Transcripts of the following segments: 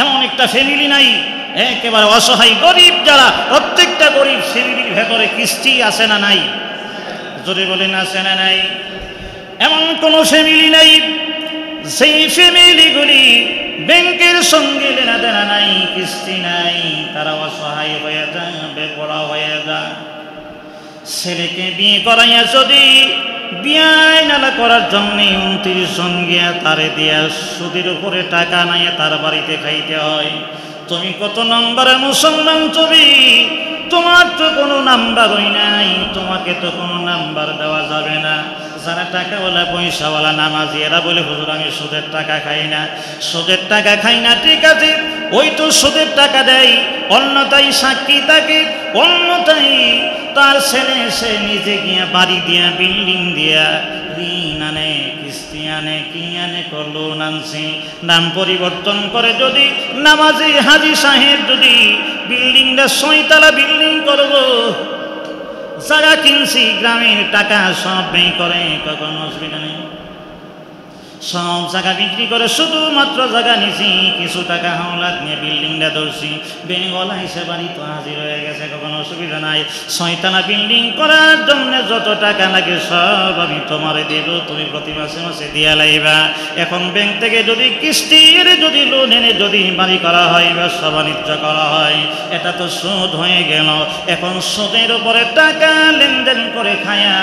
এমন একটা ফ্যামিলি নাই একেবারে অসহায় গরিব যারা, প্রত্যেকটা গরিব ফ্যামিলির ভেতরে কিস্তি আছে না নাই? যদি বলেন আছে না নাই? এমন কোনো ফ্যামিলি নাই সেই ফ্যামিলিগুলি ব্যাংকের সঙ্গে লেনাদেনা নাই, কিস্তি নাই, তারা অসহায় হয়ে যায়, বেপরোয়া হয়ে যায়। ছেলেকে বিয়ে করাইয়া যদি বিয়ায় নালা করার জন্য 29 জন গিয়া তারে দিয়া সুদের উপরে টাকা নাই তার বাড়িতে খাইতে হয়। তুমি কত নম্বরের মুসলমান? তুমি তোমার তো কোনো নাম্বারই নাই, তোমাকে তো কোনো নাম্বার দেওয়া যাবে না। যারা টাকাওয়ালা পয়সাওয়ালা নামাজি এরা বলে হুজুর আমি সুদের টাকা খাই না, সুদের টাকা খাই না। ঠিক আছে, ওই তো সুদের টাকা দেয়, অন্যতাই সাক্ষী থাকে, অন্যতাই তার ছেলে সে নিজে গিয়া বাড়ি দিয়া বিল্ডিং দিয়া ঋণ আনে, কিস্তি আনে, কি আনে, লোন আনছে, নাম পরিবর্তন করে। যদি নামাজি হাজি সাহেব যদি বিল্ডিংটা 6 তলা বিল্ডিং করবো, জায়গা কিনছি, গ্রামের টাকা সব ব্যয় করে, কখনো অসুবিধা নেই, সব জায়গা বিক্রি করে, শুধুমাত্র জায়গা নিছি, কিছু টাকা হাওলাত নিয়ে বিল্ডিংটা ধরছি, বেঙ্গলা হিসেবে বাড়ি তো হাজির হয়ে গেছে, কখনো অসুবিধা নাই। 6 তলা বিল্ডিং করার জন্য যত টাকা লাগে সব আমি তোমারে দেব, তুমি প্রতি মাসে মাসে দিয়া লাইবা। এখন ব্যাংক থেকে যদি কিস্তির যদি লোন এনে যদি বাড়ি করা হয়, ব্যবসা বাণিজ্য করা হয়, এটা তো সুদ হয়ে গেল। এখন সুদের উপরে টাকা লেনদেন করে খায়া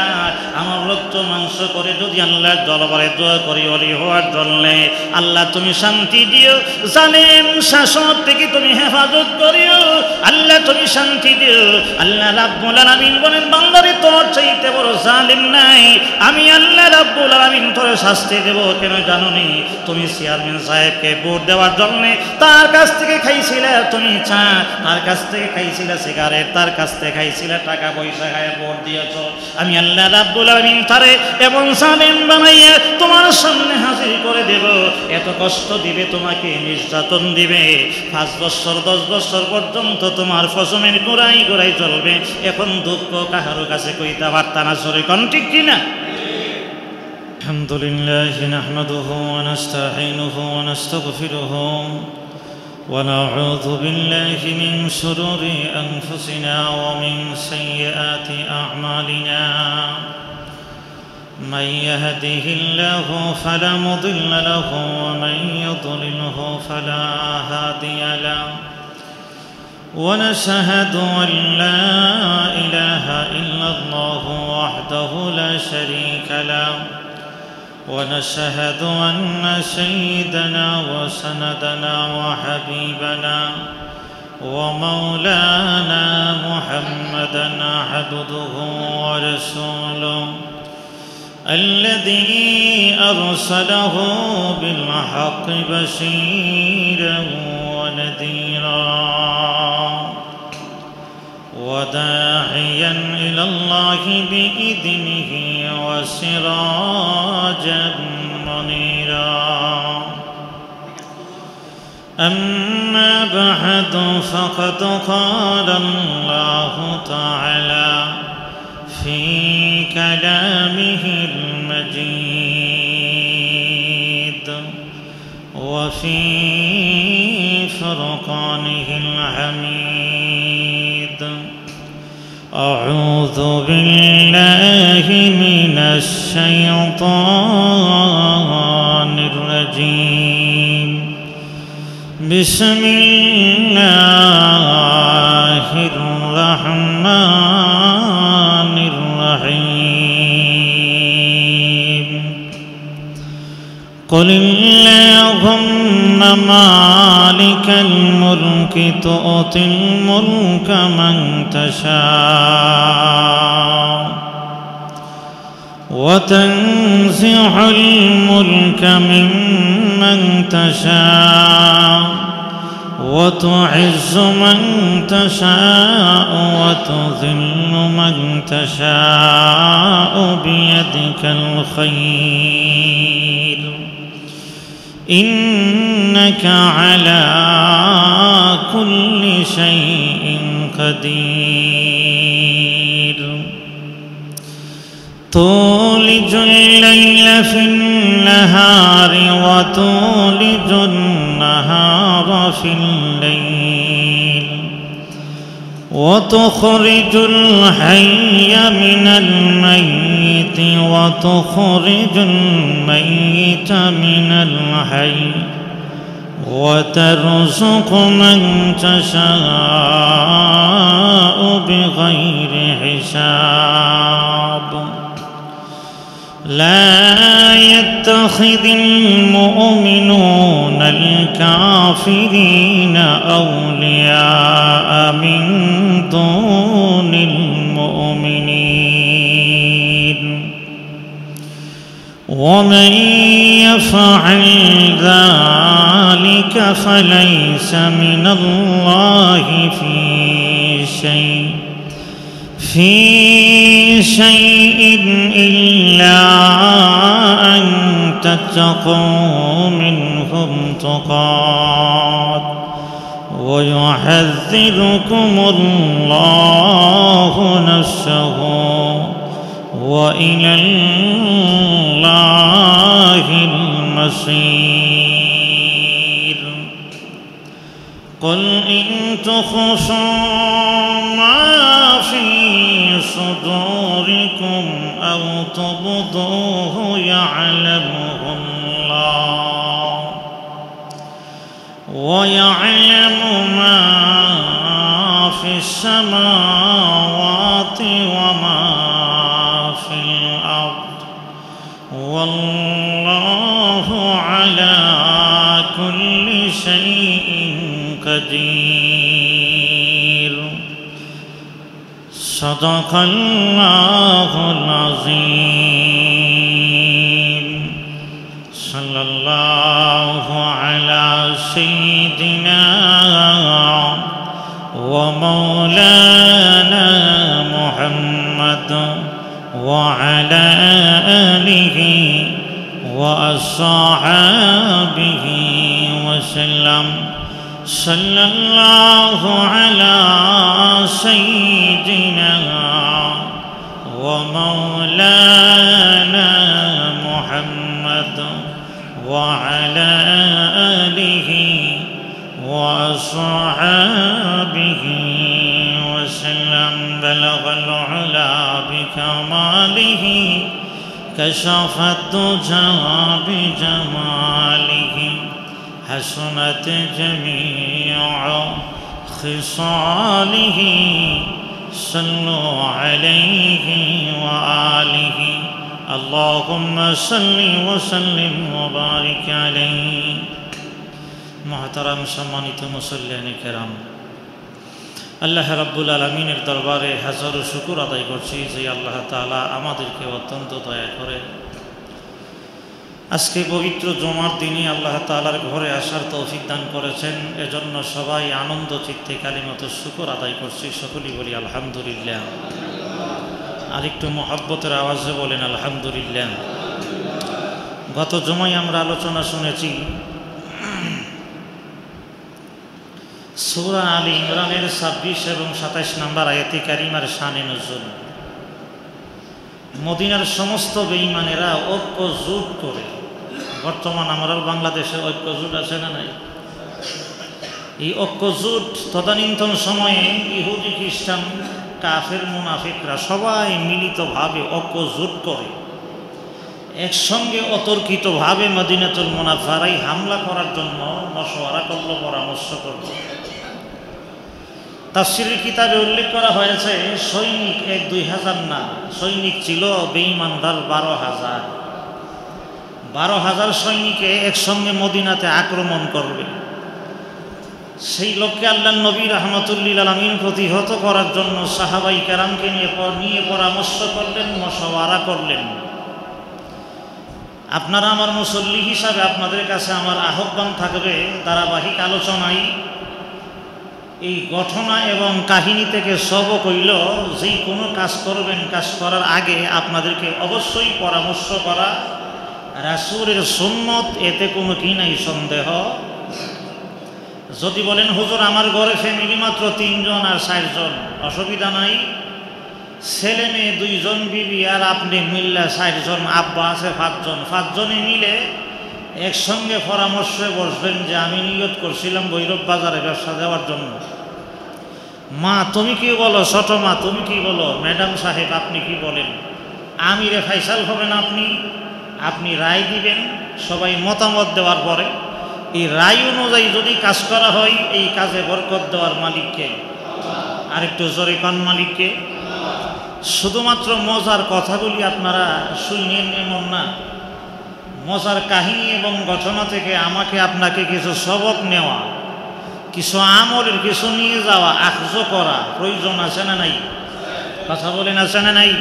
আমার রক্ত মাংস করে যদি আল্লাহর দরবারে দোয়া করি হওয়ার জন্য, আল্লাহ তুমি শান্তি দিও, জালেম শাসক থেকে তুমি হেফাজত করিও, আল্লাহ তুমি শান্তি দিও। আল্লাহ রাব্বুল আলামিন বলেন বান্দারে তোর চাইতে বড় জালেম নাই, আমি আল্লাহ রাব্বুল আলামিন তোরে শাস্তি দেব। কেন জানোনি? তুমি চেয়ারম্যান সাহেবকে ভোট দেওয়ার জন্য তার কাছ থেকে খাইছিলে তুমি চা, তার কাছ থেকে খাইছিলে সিগারেট, তার কাছ থেকে খাইছিলে টাকা পয়সা খায় ভোট দিয়েছ। আমি আল্লাহ রাব্বুল আলামিন তারে এবং জালেম বানাইয়া তোমার সামনে হাজির করে দেব, এত কষ্ট দিবে তোমাকে, নির্যাতন দিবে, 5 বছর 10 বছর পর্যন্ত তোমার ফসমের গোড়াই গোড়াই চলবে। এখন দুঃখ কাহারো কাছে কইতে পারতা না, সরে কোন ঠিক কিনা? আলহামদুলিল্লাহ নাহমাদুহু ওয়া নাস্তাঈনুহু ওয়া নাস্তাগফিরুহু ওয়া নাউযু বিল্লাহি মিন শুরুরি আনফুসিনা ওয়া মিন সাইয়্যাতি আ'মালিনা। من يهده الله فلا مضل له ومن يضلله فلا هادي له ونشهد أن لا إله إلا الله وحده لا شريك له ونشهد أن سيدنا وسندنا وحبيبنا ومولانا محمدا عبده ورسوله الذي أرسله بالحق بشيرا ونذيرا وداعيا إلى الله بإذنه وسراجا منيرا. أما بعد فقد قال الله تعالى في كلامه المجيد وفي فرقانه الحميد: أعوذ بالله من الشيطان الرجيم. بسم الله الرحمن الرحيم. قل اللهم مالك الملك تؤتي الملك من تشاء وتنزع الملك ممن تشاء وتعز من تشاء وتذل من تشاء بيدك الخير إنك على كل شيء قدير. تولج الليل في النهار وتولج النهار في الليل وتخرج الحي من الميت وتخرج الميت من الحي وترزق من تشاء بغير حساب لا يتخذ المؤمنون الكافرين أولياء من دون المؤمنين ومن يفعل ذلك فليس من الله في شيء إلا أن تتقوا منهم تقات ويحذركم الله نفسه وإلى الله المصير قل إن تخفوا ما في صدوركم أو تبدوه يعلمه الله ويعلم ما في السماوات وما في الأرض والله على كل شيء قدير صدق الله العظيم صلى الله على سيدنا ومولانا محمد وعلى آله وأصحابه وسلم صلى الله على سيدنا ومولانا محمد وعلى آله وأصحابه وسلم بلغ العلا بكماله كشف الدجى بجماله حسنت جميع خصاله صلوا عليه وآله اللهم صل وسلم وبارك عليه محترم সম্মানিত মুসল্লিয়ানে কেরাম আল্লাহ রাব্বুল আলামিনের দরবারে হাজারো শুকর আদায় করছি যে আল্লাহ তাআলা আমাদেরকে অত্যন্ত দয়া করে আজকে পবিত্র জুমার দিনে আল্লাহ তাআলার ঘরে আসার তৌফিক দান করেছেন এজন্য সবাই আনন্দ চিত্তে কালিমাত শুকর আদায় করছি সকলেই বলি আলহামদুলিল্লাহ আরেকটু মহব্বতের আওয়াজে বলেন আলহামদুলিল্লাহ গত জুমায় আমরা আলোচনা শুনেছি সূরা আলী ইমরানের 26 এবং 27 নম্বর আয়াতে কারিমার শানে নজুল মদিনার সমস্ত বেঈমানেরা ঐক্য জোট করে বর্তমান আমরা বাংলাদেশে ঐক্য জোট আছে না নাই এই ঐক্য জোট তদানীন্তন সময়ে ইহুদি খ্রিস্টান কাফের মুনাফিকরা সবাই মিলিতভাবে ঐক্য জোট করে একসঙ্গে অতর্কিতভাবে মদিনাতুল মুনাফারায় হামলা করার জন্য মশওয়ারা করলো পরামর্শ করল তাফসীরের কিতাবে উল্লেখ করা হয়েছে সৈনিক 1-2 হাজার না সৈনিক ছিল বেঈমানদার 12,000 সৈনিকে একসঙ্গে মদিনাতে আক্রমণ করবে সেই লক্ষ্যে আল্লাহর নবী রাহমাতুল্লিল আলামিন প্রতিহত করার জন্য সাহাবাই কেরামকে নিয়ে পরামর্শ করলেন মশওয়ারা করলেন আপনারা আমার মুসল্লি হিসাবে আপনাদের কাছে আমার আহ্বান থাকবে ধারাবাহিক আলোচনায় এই ঘটনা এবং কাহিনী থেকে সবক হইল যেই কোনো কাজ করবেন কাজ করার আগে আপনাদেরকে অবশ্যই পরামর্শ করা রাসূলের সুন্নত এতে কোনো কি নাই সন্দেহ যদি বলেন হুজুর আমার ঘরে ফ্যামিলি মাত্র 3 জন আর 4 জন অসুবিধা নাই ছেলে মেয়ে 2 জন বিবি আর আপনি মিল্লা 4 জন আব্বা আছে 5 জন 5 জনে মিলে একসঙ্গে পরামর্শে বসবেন যে আমি নিয়ত করছিলাম ভৈরব বাজারে ব্যবসা দেওয়ার জন্য। মা তুমি কি বলো, ছোট মা তুমি কি বলো, ম্যাডাম সাহেব আপনি কি বলেন, আমিরে ফাইসাল হবেন আপনি, আপনি রায় দিবেন। সবাই মতামত দেওয়ার পরে এই রায় অনুযায়ী যদি কাজ করা হয়, এই কাজে বরকত দেওয়ার মালিককে, আরেকটু জোরে কোন মালিককে। শুধুমাত্র মজার কথাগুলি আপনারা শুনিয়ে এমন না, মজার কাহিনী এবং ঘটনা থেকে আমাকে আপনাকে কিছু সবক নেওয়া, কিছু আমলের কিছু নিয়ে যাওয়া, আখজ করা প্রয়োজন আছে না নাই? কথা বলেন আছে না নাই?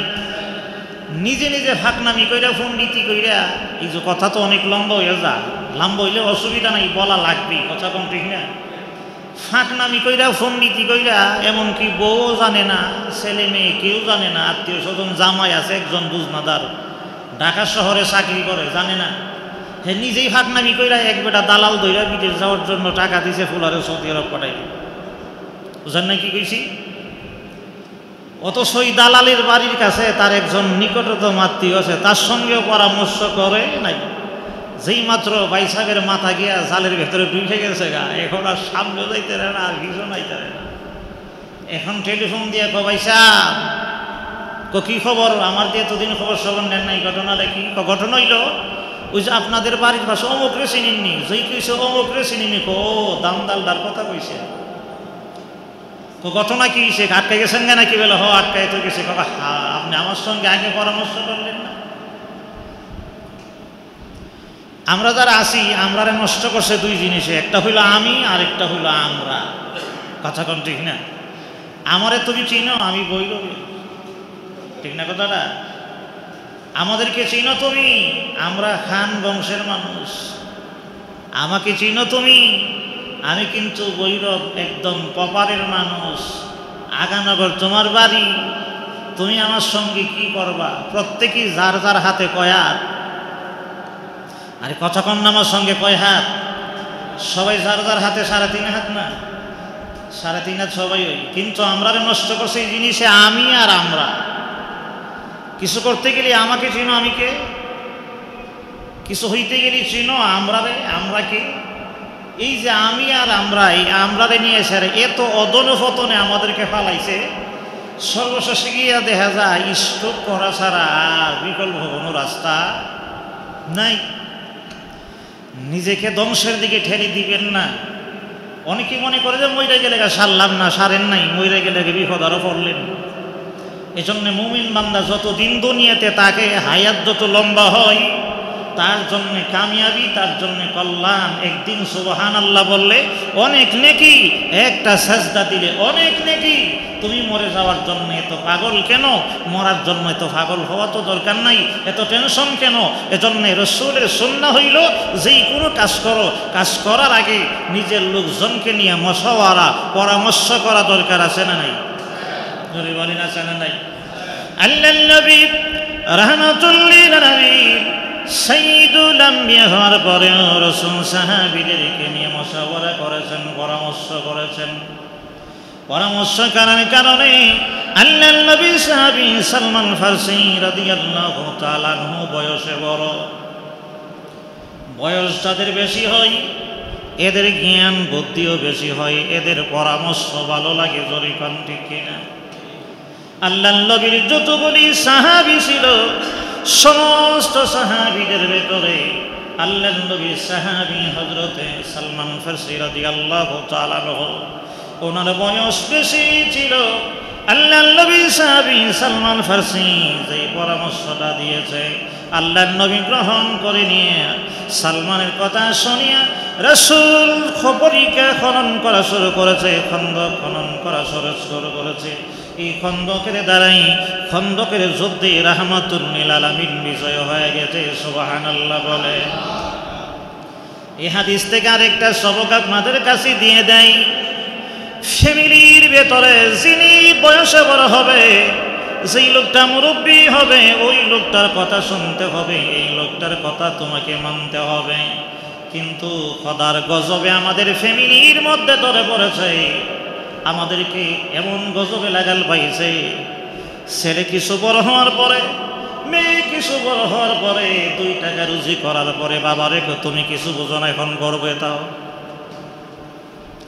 নিজে নিজে ফাঁকনামি কইরা পণ্ডিতি কইরা, এই যে কথা তো অনেক লম্বা হয়ে যায়, লম্বা হইলে অসুবিধা নাই, বলা লাগবে, কথা কম ঠিক না? ফাঁকনামি কইরা পণ্ডিতি কইরা, এমনকি বউ জানে না, ছেলে মেয়ে কেউ জানে না, আত্মীয় স্বজন জামাই আছে একজন বুঝনাদার, ঢাকা শহরে চাকরি করে, জানে না। হে নিজেই ফাঁকনামি কইরা এক বেটা দালাল দইরা বিদেশ যাওয়ার জন্য টাকা দিছে, ফুলারে সৌদি আরব পাঠাই। বুঝেন না কি কইছি? অথচ ওই দালালের বাড়ির কাছে তার একজন নিকটতম আত্মীয় আছে, তার সঙ্গেও পরামর্শ করে নাই। যেই মাত্র ভাই সাহেবের মাথা গিয়া জালের ভেতরে ঢুকে গেছে গা, এখন আর সামনে যাইতে পারে না, আর কিছু নাইতে পারে না। এখন টেলিফোন দিয়ে কো ভাই সাহেব, কি খবর, আমার দিয়ে এতদিন খবর সবর নেন নাই, ঘটনাটা কি? ঘটনা হইল ওই যে আপনাদের বাড়ির পাশে অমুকরে চিনিনি, যেই কইছে অমুকরে চিনিনি, ও দামদালদার কথা কইছে। তো ঘটনা কি সে আটকে গেছেন না নাকি? বলে হ আটকাই তো গেছে। আপনি আমার সঙ্গে আগে পরামর্শ করলেন না? আমরা যারা আছি, আমরা নষ্ট করছে দুই জিনিসে, একটা হইল আমি আর একটা হইল আমরা। কথা কন ঠিক না? আমারে তুমি চিনো, আমি বৈরবী, ঠিক না কথাটা? আমাদেরকে চিনো তুমি, আমরা খান বংশের মানুষ। আমাকে চিনো তুমি, আমি কিন্তু ভৈরব একদম কপারের মানুষ। আগানগর তোমার বাড়ি, তুমি আমার সঙ্গে কি করবা? প্রত্যেকেই যার যার হাতে কয় হাত। আরে কথা কন না, আমার সঙ্গে কয় হাত? সবাই যার যার হাতে 3.5 হাত না? 3.5 হাত সবাই ওই। কিন্তু আমরা নষ্ট করছে এই জিনিসে আমি আর আমরা। কিছু করতে গেলে আমাকে চিনো, আমি কে? কিছু হইতে গেলে চিনো আমরা রে, আমরা কে? এই যে আমি আর আমরা, এই আমরারে নিয়ে এসে এত অদনপতনে আমাদেরকে ফালাইছে, সর্বশেষে গিয়া দেখা যায় স্ট্রোক করা ছাড়া আর বিকল্প কোনো রাস্তা নাই। নিজেকে ধ্বংসের দিকে ঠেলে দিবেন না। অনেকে মনে করে যে মইরা গেলে সারলাম না, সারেন নাই, মইরা গেলে বিপদ আরো পড়লেন। এই জন্য মুমিন বান্দা যতদিন দুনিয়াতে তাকে হায়াত যত লম্বা হয়, তার জন্য কামিয়াবি, তার জন্য কল্যাণ। একদিন সুবহানাল্লাহ বললে অনেক নেকি, একটা সাজদা দিলে অনেক নেকি। তুমি মরে যাওয়ার জন্য এত পাগল কেন? মরার জন্য এত পাগল হওয়া তো দরকার নাই, এত টেনশন কেন? এজন্য রাসূলের সুন্নাহ হইল যেই কোনো কাজ করো, কাজ করার আগে নিজের লোকজনকে নিয়ে মশওয়ারা, পরামর্শ করা দরকার আছে না নাই? যদি বলেন আছে না নাই? আল্লাহর নবী রাহমাতুল লিল আলামিন সাইয়্যিদুল আম্বিয়া হওয়ার পরে রাসূল সাহাবীদেরকে নিয়ে মশওয়ারা করেছেন, পরামর্শ করেছেন। পরামর্শ করার কারণে আল্লাহর নবী সাহাবী সালমান ফারসি রাদিয়াল্লাহু তাআলা আনহু বয়সে বড়। বয়স যাদের বেশি হয় এদের জ্ঞান বুদ্ধিও বেশি হয়, এদের পরামর্শ ভালো লাগে। জোরে কোন ঠিক কিনা? আল্লাহর নবীর যতগুলি সাহাবী ছিল, সমস্ত সাহাবীদের ভেতরে আল্লাহর নবীর সাহাবী হযরতে সালমান ফারসি রাদিয়াল্লাহু তাআলা আনহু, ওনার বয়স বেশি ছিল। আল্লাহর নবী সাহাবী সালমান ফারসি যে পরামর্শটা দিয়েছে, আল্লাহর নবী গ্রহণ করে নিয়ে সালমানের কথা শুনিয়া রাসূল খবরিকা খনন করা শুরু করেছে, খন্দক খনন করা শুরু করেছে। এই খন্দকের দ্বারাই খন্দকের যুদ্ধে রাহমাতুল লিল আলামিন বিজয় হয়ে গেছে। সুবহানাল্লাহ বলে। এই হাদিস থেকে আরেকটা সবক আপনাদের কাছে দিয়ে দেয়। ফ্যামিলির ভেতরে যিনি বয়সে বড় হবে, যেই লোকটা মুরব্বী হবে, ওই লোকটার কথা শুনতে হবে, এই লোকটার কথা তোমাকে মানতে হবে। কিন্তু খোদার গজবে আমাদের ফ্যামিলির মধ্যে ধরে পড়েছে, আমাদেরকে এমন গজবে লাগাল পাইছে, ছেলে কিছু বড় হওয়ার পরে মেয়ে কিছু বড় হওয়ার পরে 2 টাকা রুজি করার পরে বাবা রেখো তুমি কিছু বোঝো না এখন গর্বে তাও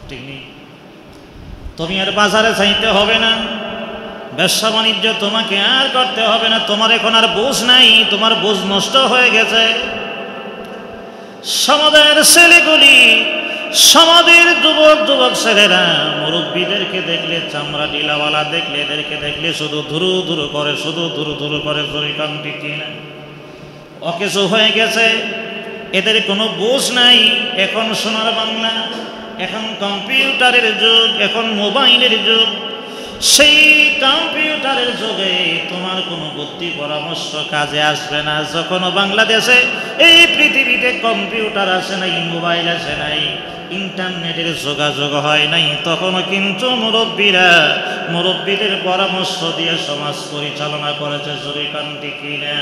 ঠিক নেই। তুমি আর বাজারে চাইতে হবে না, ব্যবসা বাণিজ্য তোমাকে আর করতে হবে না, তোমার এখন আর বোঝ নাই, তোমার বোঝ নষ্ট হয়ে গেছে। সমাজের ছেলেগুলি, সমাজের যুবক ছেলেরা মুরব্বীদেরকে দেখলে, চামড়া ডিলাওয়ালা দেখলে, এদেরকে দেখলে শুধু ধুরু ধুরু করে, শুধু ধুরু ধুরু করে, জরিকান টিকি না, অকেজো হয়ে গেছে, এদের কোনো বোঝ নাই। এখন সোনার বাংলা, এখন কম্পিউটারের যুগ, এখন মোবাইলের যুগ। সেই কম্পিউটারের যুগে তোমার কোনো বুদ্ধি পরামর্শ কাজে আসবে না। যখন বাংলাদেশে এই পৃথিবীতে কম্পিউটার আসে নাই, মোবাইল আসে নাই, ইন্টারনেটের যোগাযোগ হয় নাই, তখনও কিন্তু মুরব্বীদের পরামর্শ দিয়ে সমাজ পরিচালনা করেছে। জরিকান টিকি না।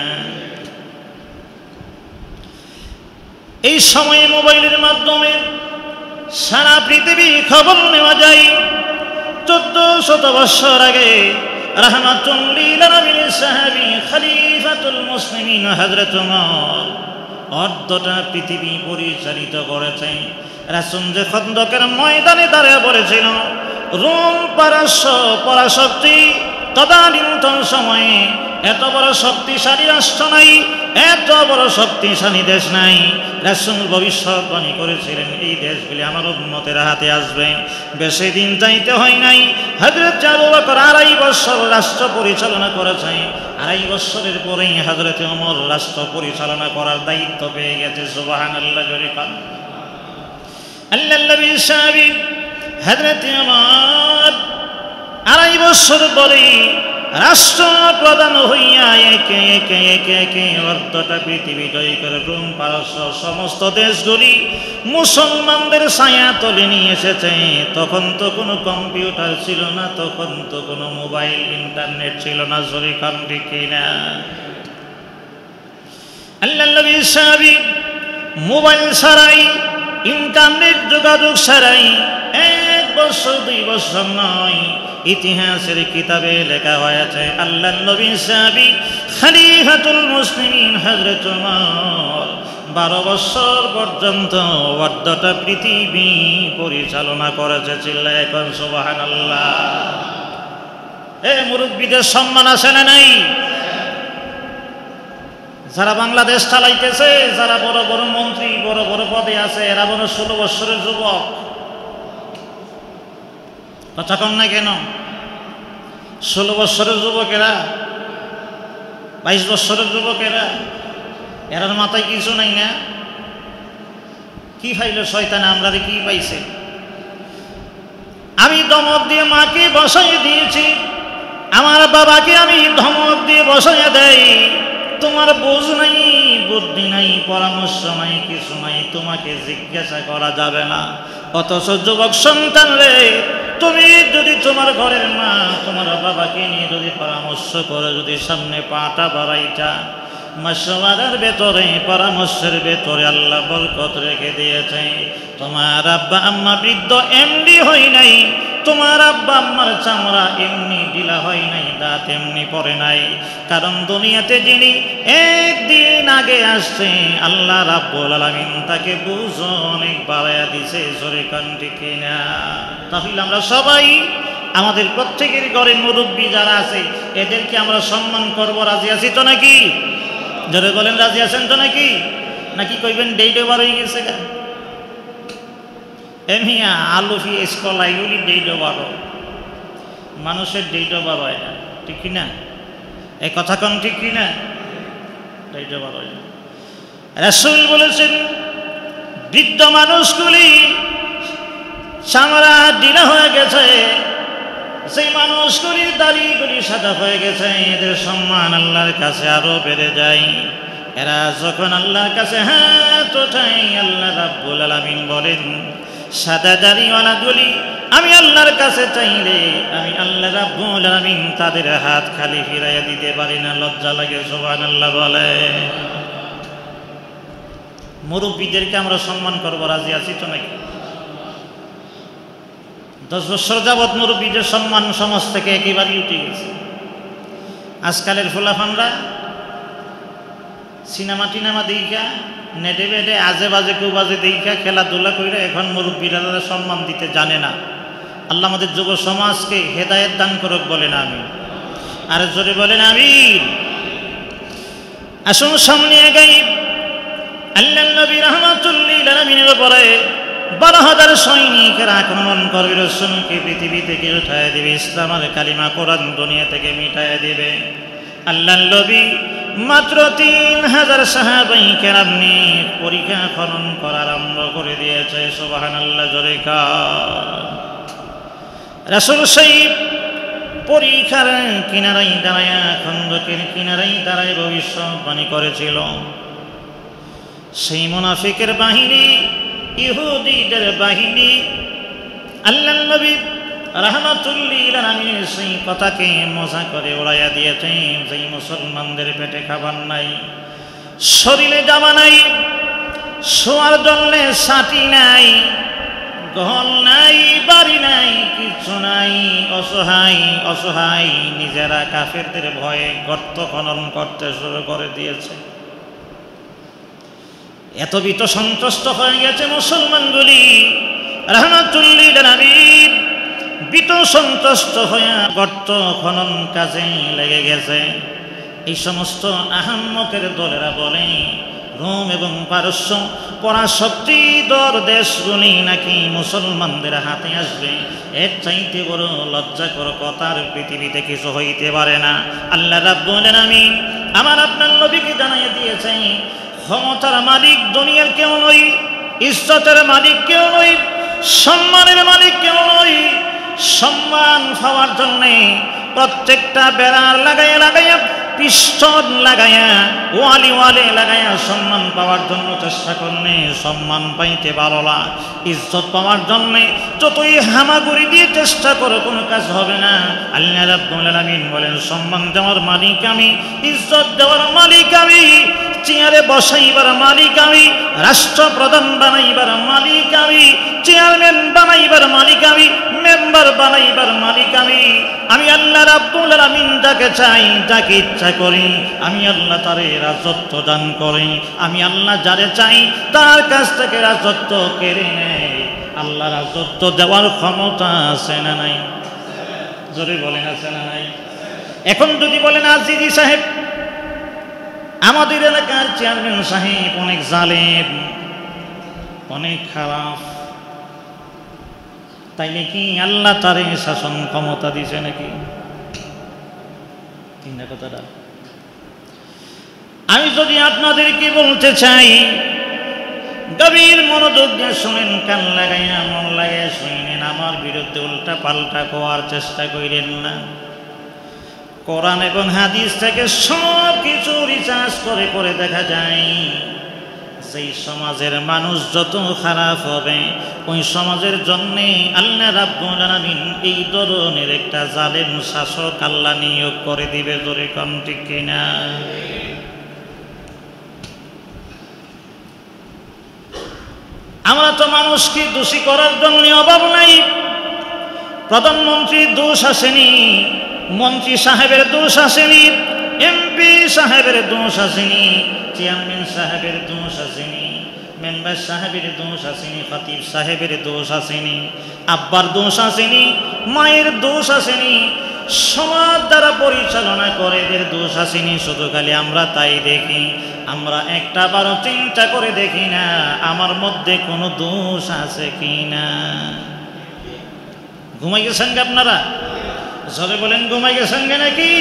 এই সময়ে মোবাইলের মাধ্যমে সারা পৃথিবী খবর নেওয়া যায়। 1400 বছর আগে রাহমাতুল লিল আলামিন সাহাবী খলিফাতুল মুসলিমিন হযরত ওমর অর্ধটা পৃথিবী পরিচালিত করেছেন। রাসূল যে খন্দকের ময়দানে দাঁড়িয়ে পড়েছিল, রোম পরাশক্তি তদানীন্তন সময়ে এত বড় শক্তিশালী রাষ্ট্র নাই, এত বড় শক্তিশালী দেশ নাই। রাসূল ভবিষ্যৎবাণী করেছিলেন এই দেশগুলি আমার উম্মতের হাতে আসবে। বেশি দিন যাইতে হয় নাই, হযরত আবু বকর 2.5 বছর রাষ্ট্র পরিচালনা করেছেন। 2.5 বছরের পরেই হযরত ওমর রাষ্ট্র পরিচালনা করার দায়িত্ব পেয়ে গেছে। সুবহানাল্লাহ জোরে কান। আল্লাহর নবী সাহাবী হযরত ওমর 2.5 বছর পরে রাষ্ট্র প্রধান হইয়া একে একে অর্ধটা পৃথিবী জয় করে রোম পারস্য সমস্ত দেশগুলি মুসলমানদের ছায়া তলে নিয়ে এসেছে। তখন তো কোনো কম্পিউটার ছিল না, তখন তো কোনো মোবাইল ইন্টারনেট ছিল না। জরিকান টিকি না। আল্লাহর নবী সাহাবী মোবাইল ছাড়াই, ইন্টারনেট যোগাযোগ ছাড়াই 1 বছর 2 বছর নয়, ইতিহাসের কিতাবে লেখা হয়েছে আল্লাহর নবী সাহাবী খলিফাতুল মুসলিমিন হযরত ওমর 12 বছর পর্যন্ত অর্ধটা পৃথিবী পরিচালনা করেছে। চিল্লায় এখন সুবহানাল্লাহ। মুরব্বীদের সম্মান আছে না নাই? যারা বাংলাদেশ চালাইতেছে, যারা বড় বড় মন্ত্রী, বড় বড় পদে আছে, এরা বড় 16 বছরের যুবক। কথা কম না কেন? 16 বছরের যুবকেরা, 22 বছরের যুবকেরা, এরার মাথায় কিছু নাই না? কি পাইল শয়তানে? আমরা কি পাইছে? আমি ধমক দিয়ে মাকে বসাই দিয়েছি, আমার বাবাকে আমি ধমক দিয়ে বসাই দেই। তোমার বোঝ নাই, বুদ্ধি নাই, পরামর্শ নাই, কিছু নাই, তোমাকে জিজ্ঞাসা করা যাবে না। অথচ যুবক সন্তান রে, তুমি যদি তোমার ঘরের মা তোমার বাবাকে নিয়ে যদি পরামর্শ করে, যদি সামনে পাটা বাড়াইটা, মাশওয়ারার ভেতরে, পরামর্শের ভেতরে আল্লাহ বরকত রেখে দিয়েছে। তোমার আব্বা আম্মা বৃদ্ধ এমনি হয় নাই, তোমার আব্বা আম্মার চামড়া এমনি ঢিলা হয় নাই, দাঁত এমনি পড়ে নাই। কারণ দুনিয়াতে যিনি একদিন আগে আসছে, আল্লাহ রাব্বুল আলামিন তাকে বুঝ অনেক বাড়াইয়া দিছে। জরিকান টিকি না। তাহলে আমরা সবাই আমাদের প্রত্যেকের ঘরে মুরব্বী যারা আছে এদেরকে আমরা সম্মান করব। রাজি আছি তো নাকি? যারা বলেন রাজি আছেন তো নাকি? নাকি কইবেন ডেইটে বার হয়ে গেছে গা? এমিয়া আলুফি স্কল আইগুলি ডেইটে বারো, মানুষের ডেইটে বার হয় না, ঠিক কিনা? এই কথা কোন ঠিক কিনা? ডেইটে বার হয় না। রাসূল বলেছেন বৃদ্ধ মানুষগুলি চামড়া ঢিলা হয়ে গেছে, সেই মানুষগুলির দাড়িগুলি সাদা হয়ে গেছে, এদের সম্মান আল্লাহর কাছে আরো বেড়ে যায়। এরা যখন আল্লাহর কাছে হাত ওঠায়, আল্লাহ রাব্বুল আলামিন বলেন সাদা দাড়িওয়ালাগুলি আমি আল্লাহর কাছে চাইলে আমি আল্লাহ রাব্বুল আলামিন তাদের হাত খালি ফিরাইয়া দিতে পারি না। লজ্জা লাগে। সুবহানাল্লাহ বলে। মুরব্বীদেরকে আমরা সম্মান করবো। রাজি আছি তো নাকি? 10 বছর যাবৎ মুরব্বীদের সম্মান সমাজ থেকে একেবারেই উঠে গেছে। আজকালের ফুলাফানরা সিনেমা টিনেমা দেখা নেটে বেটে আজে বাজে কেউ বাজে দেখা খেলাধুলা করে এখন মুরব্বীরা তারা সম্মান দিতে জানে না। আল্লাহ আমাদের যুব সমাজকে হেদায়েত দান করুক বলেন আমিন। আর জোরে বলেন আমিন। আসুন সামনে এগাই। আল্লাহ নবী রাহমাতুল লিল আলামিনের উপরে 12,000 সৈনিকের আক্রমণ করবে, রাসূলকে পৃথিবী থেকে উঠায় দিবে, ইসলামের কালিমা কোরআন দুনিয়া থেকে মিটায় দিবে। আল্লাহ নবী মাত্র 3,000 সাহাবাই কেরাম নিয়ে পরীক্ষা খনন করা আরম্ভ করে দিয়েছে। সুবহানাল্লাহ জোরে কার। রাসূল সাহেব পরীক্ষার কিনারায় দাঁড়ায়, খন্দকের কিনারায় দাঁড়ায় ভবিষ্যৎবাণী করেছিল। সেই মুনাফিকের বাহিনী, ইহুদিদের বাহিনী আল্লাহর নবী রাহমাতুল লিল আলামিনের সেই কথাকে মজা করে উড়াইয়া দিয়েছে। যেই মুসলমানদের পেটে খাবার নাই, শরীরে জামা নাই, শোয়ার জন্য ছাতি নাই, ঘর নাই, বাড়ি নাই, কিছু নাই, অসহায় অসহায় নিজেরা কাফেরদের ভয়ে গর্ত খনন করতে শুরু করে দিয়েছে। এত ভীত সন্ত্রস্ত হয়ে গেছে মুসলমানগুলি। রাহমাতুল লিল আলামিন ভীত সন্ত্রস্ত হয়ে গর্ত খনন কাজে লেগে গেছে। এই সমস্ত আহাম্মকের দলেরা বলে রোম এবং পারস্য পরাশক্তিধর দেশগুলি নাকি মুসলমানদের হাতে আসবে। এর চাইতে বড় লজ্জাকর কথার পৃথিবীতে কিছু হইতে পারে না। আল্লাহ রাব্বুল আলামিন আমার আপনার নবীকে জানাইয়া দিয়েছেন, ক্ষমতার মালিক দুনিয়ার কেউ নয়, ইজ্জতের মালিক কেউ নয়, সম্মানের মালিক কেউ নয়। সম্মান পাওয়ার জন্যে প্রত্যেকটা বেড়ার লাগাইয়া লাগাইয়া, পিস্তল লাগাইয়া, ওয়ালি ওয়ালে লাগাইয়া সম্মান পাওয়ার জন্য চেষ্টা করলে সম্মান পাইতে পারো না। ইজ্জত পাওয়ার জন্যে যতই হামাগুড়ি দিয়ে চেষ্টা করো কোনো কাজ হবে না। আল্লাহ রাব্বুল আলামিন বলেন, সম্মান দেওয়ার মালিক আমি, ইজ্জত দেওয়ার মালিক আমি, চেয়ারে বসাইবার মালিক আমি, রাষ্ট্রপ্রধান বানাইবার মালিক আমি, চেয়ারম্যান বানাইবার মালিক আমি, মেম্বার বানাইবার মালিক আমি। আমি আল্লাহ রাব্বুল আলামিন যাকে চাই, যাকে ইচ্ছা করি, আমি আল্লাহ তারে রাজত্ব দান করি। আমি আল্লাহ যারে চাই তার কাছ থেকে রাজত্ব কেড়ে নেয়। আল্লাহ রাজত্ব দেওয়ার ক্ষমতা আছে না নাই? জোরে বলেন আছে না নাই? এখন যদি বলেন আজিজি সাহেব, আমাদের এলাকার চেয়ারম্যান সাহেব অনেক জালেম, অনেক খারাপ, তাইলে কি আল্লাহ তারে শাসন ক্ষমতা দিছে নাকি? তিনটা কথাটা আমি যদি আপনাদেরকে বলতে চাই, গভীর মনোযোগ দিয়ে শুনেন, কান লাগাইয়া মন লাগাইয়া শুনেন, আমার বিরুদ্ধে উল্টা পাল্টা কোয়ার চেষ্টা করেন না। কোরআন এবং হাদিস থেকে সব কিছু রিসার্চ করে করে দেখা যায়, যেই সমাজের মানুষ যত খারাপ হবে ওই সমাজের জন্যে আল্লাহ রাব্বুল আলামিন এই ধরনের একটা জালেম শাসক আল্লাহ নিয়োগ করে দিবে। জোরে কোন ঠিক কিনা? আমরা তো মানুষকে দোষী করার জন্য অভাব নাই। প্রধানমন্ত্রীর দোষ আসেনি, মন্ত্রী সাহেবের দোষ আসেনি, এমপি সাহেবের দোষ আসেনি, চেয়ারম্যান সাহেবের দোষ আসেনি, মেম্বার সাহেবের দোষ আসেনি, খতিব সাহেবের দোষ আসেনি, আব্বার দোষ আসেনি, মায়ের দোষ আসেনি, সমাজ দ্বারা পরিচালনা করে এদের দোষ আসেনি। শুধু খালি আমরা তাই দেখি, আমরা একটা বারো চিন্তা করে দেখি না আমার মধ্যে কোনো দোষ আছে কি না। ঘুমাই গেছেন আপনারা? জোরে বলেন, ঘুমাই গেছেন নাকি?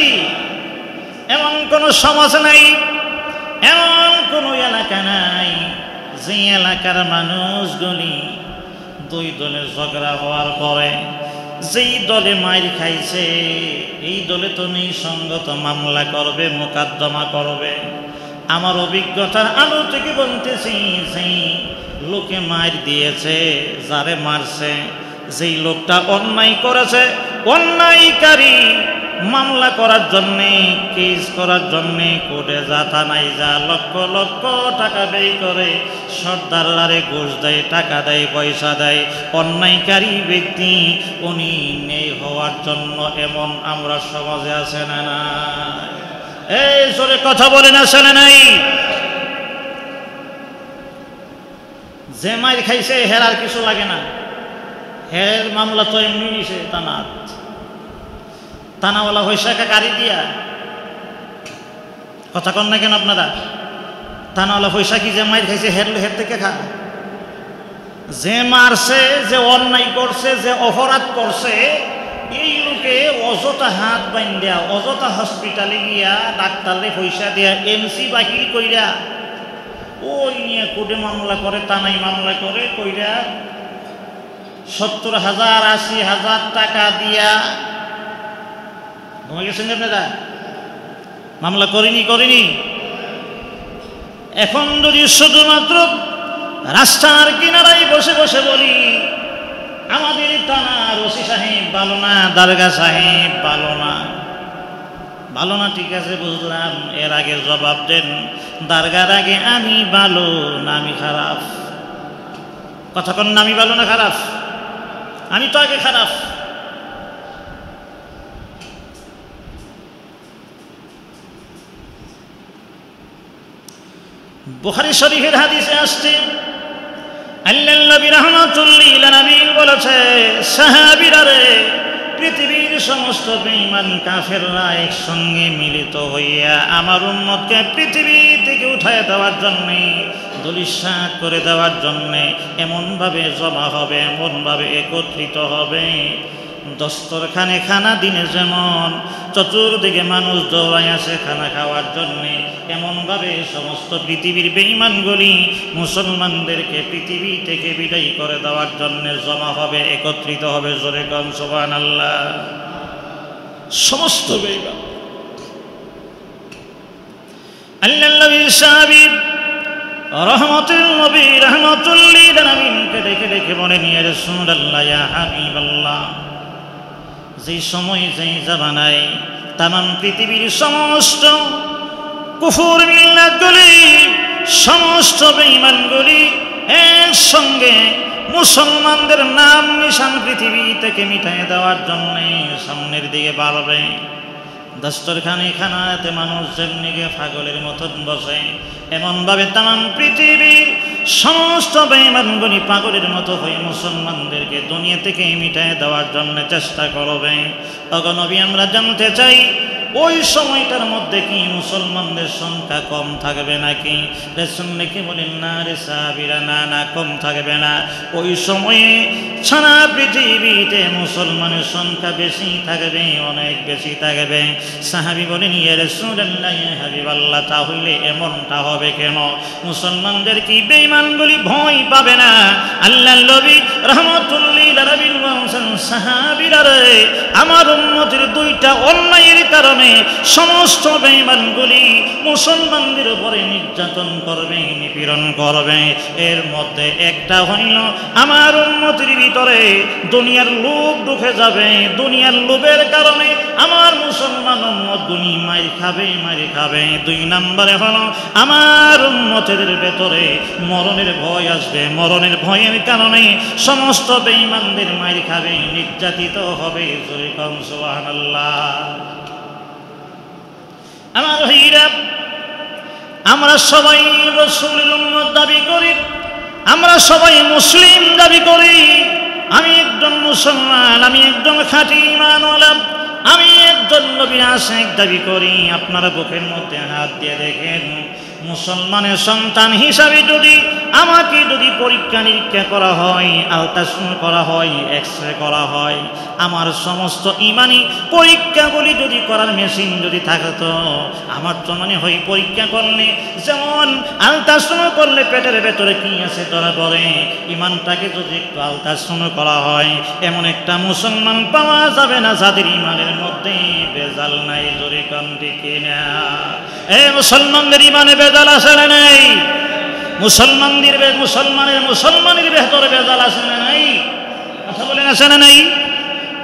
এমন কোন সমাজ নাই, এমন কোন এলাকা নাই যে এলাকার মানুষগুলি দুই দলের ঝগড়া হওয়ার পরে যেই দলে মাইর খাইছে এই দলে তো নেই সঙ্গত মামলা করবে, মোকদ্দমা করবে। আমার অভিজ্ঞতার আলো থেকে বলতেছি, যেই লোকে মাইর দিয়েছে, যারে মারছে, যেই লোকটা অন্যায় করেছে, অন্যায়কারী মামলা করার জন্যে, কেস করার জন্যে কোর্টে যা থানাই যা লক্ষ লক্ষ টাকা ব্যয় করে, সর্দাররারে ঘুষ দেয়, টাকা দেয়, পয়সা দেয়। অন্যায়কারী ব্যক্তি উনি নেই হওয়ার জন্য এমন আমরা সমাজে আছে না না? এই জোরে কথা বলেন, আছে না নাই? যে মাইর খাইছে হের আর কিছু লাগে না, হের মামলা তো এমনি নিছে টানাওয়ালা হয়েছে গাড়ি দিয়া। কথা কন না কেন আপনারা? টানাওয়ালা পয়সা কি যে মাইর খাইছে হের থেকে খা? যে মারছে, যে অন্যায় করছে, যে অপরাধ করছে, এই লোকে অযথা হাত বাইন্দা অযথা হসপিটালে গিয়া ডাক্তারে পয়সা দিয়া এমসি বাহির কইরা ওই নিয়ে কোর্টে মামলা করে, টানাই মামলা করে কইরা 70,000 80,000 টাকা দিয়া ঘুমে গেছেন আপনারা? মামলা করিনি। এখন যদি শুধুমাত্র রাস্তার কিনারায় বসে বসে বলি আমাদের টানা ওসি সাহেব ভালো না, দারগা সাহেব ভালো না, ঠিক আছে বুঝলাম, এর আগে জবাব দেন, দারগার আগে আমি ভালো না আমি খারাপ? কথা কন না, আমি ভালো না খারাপ? আমি তো আগে খারাপ। বুখারী শরীফের হাদিসে আসছে, আল্লাহর নবী রাহমাতুল লিল আলামিন বলেছে, সাহাবীরা রে, পৃথিবীর সমস্ত বেঈমান কাফেররা একসঙ্গে মিলিত হইয়া আমার উম্মতকে পৃথিবী থেকে উঠায় দেওয়ার জন্য, ধূলিসাৎ করে দেওয়ার জন্য এমনভাবে জমা হবে, এমনভাবে একত্রিত হবে, দস্তরখানে খানা দিনে যেমন চতুর্দিকে মানুষ দৌড়ায় আসে খানা খাওয়ার জন্যে, এমনভাবে সমস্ত পৃথিবীর বেঈমানগুলি মুসলমানদেরকে পৃথিবী থেকে বিদায় করে দেওয়ার জন্যে জমা হবে, একত্রিত হবে। জোরে কোন সুবহানাল্লাহ। সমস্ত বেঈমান আল্লাহর নবী সাহাবী রহমতুল নবী রাহমাতুল লিল আলামিনকে ডেকে বলেন, ইয়া রাসূলুল্লাহ, ইয়া হাবিবাল্লাহ, যে সময় যেই জামানায় তামাম পৃথিবীর সমস্ত কুফর মিল্লাতগুলি, সমস্ত বেঈমানগুলি একসঙ্গে মুসলমানদের নাম নিশান পৃথিবী থেকে মিটাই দেওয়ার জন্য সামনের দিকে বাড়বে, দস্তরখানে খানাতে মানুষ যেমনি পাগলের মতন বসে, এমনভাবে তামাম পৃথিবীর সমস্ত বেঈমানগুলি পাগলের মতো হয়ে মুসলমানদেরকে দুনিয়া থেকে মিটাই দেওয়ার জন্য চেষ্টা করবে। ওগো নবী, আমরা জানতে চাই ওই সময়টার মধ্যে কি মুসলমানদের সংখ্যা কম থাকবে নাকি? রাসূল নাকি বলেন, না রে সাহাবীরা, না কম থাকবে না। ওই সময়ে সারা পৃথিবীতে মুসলমানের সংখ্যা বেশি থাকবে, অনেক বেশি থাকবে। সাহাবী বলেন, ইয়া রাসূলুল্লাহ, ইয়া হাবিবাল্লাহ, তাহলে এমনটা হবে কেন? মুসলমানদের কি বেঈমানগুলি ভয় পাবে না? আল্লাহর নবী রাহমাতুল লিল আলামিন বলেন, সাহাবীরা রে, আমার উম্মতের দুইটা অন্যায়ের কারণে সমস্ত বেঈমানগুলি মুসলমানদের উপরে নির্যাতন করবে, নিপীড়ন করবে। এর মধ্যে একটা হইল, আমার উম্মতের ভিতরে দুনিয়ার লোভ ঢুকে যাবে, দুনিয়ার লোভের কারণে আমার মুসলমান উম্মতগুলি মার খাবে। 2 নম্বরে হলো, আমার উম্মতের ভেতরে মরণের ভয় আসবে, মরণের ভয়ের কারণে সমস্ত বেঈমানদের মার খাবে, নির্যাতিত হবে। জোরে কোন সুবহানাল্লাহ। আমার ভাইরা, আমরা সবাই রাসূলের উম্মত দাবি করি, আমরা সবাই মুসলিম দাবি করি। আমি একজন মুসলমান, আমি একজন খাঁটি ঈমানওয়ালা, আমি একজন নবী আশিক দাবি করি। আপনারা বুকের মধ্যে হাত দিয়ে দেখেন, মুসলমানের সন্তান হিসাবে যদি আমাকে যদি পরীক্ষা নিরীক্ষা করা হয়, আলট্রাসাউন্ড করা হয়, এক্সরে করা হয়, আমার সমস্ত ইমানি পরীক্ষাগুলি যদি করার মেশিন যদি থাকতো, আমার তো মনে হয় পরীক্ষা করলে যেমন আলট্রাসাউন্ড করলে পেটের ভেতরে কি আছে ধরা পড়ে, ইমানটাকে যদি একটু আলট্রাসাউন্ড করা হয়, এমন একটা মুসলমান পাওয়া যাবে না যাদের ইমানের মধ্যে বেজাল নাই। জোরে কান ঠিক না? এই মুসলমানদের ইমানে বেজাল আছে না নাই? মুসলমানের ভেতরে বেজাল আছে না নাই? কথা বলেন, আছে না নাই?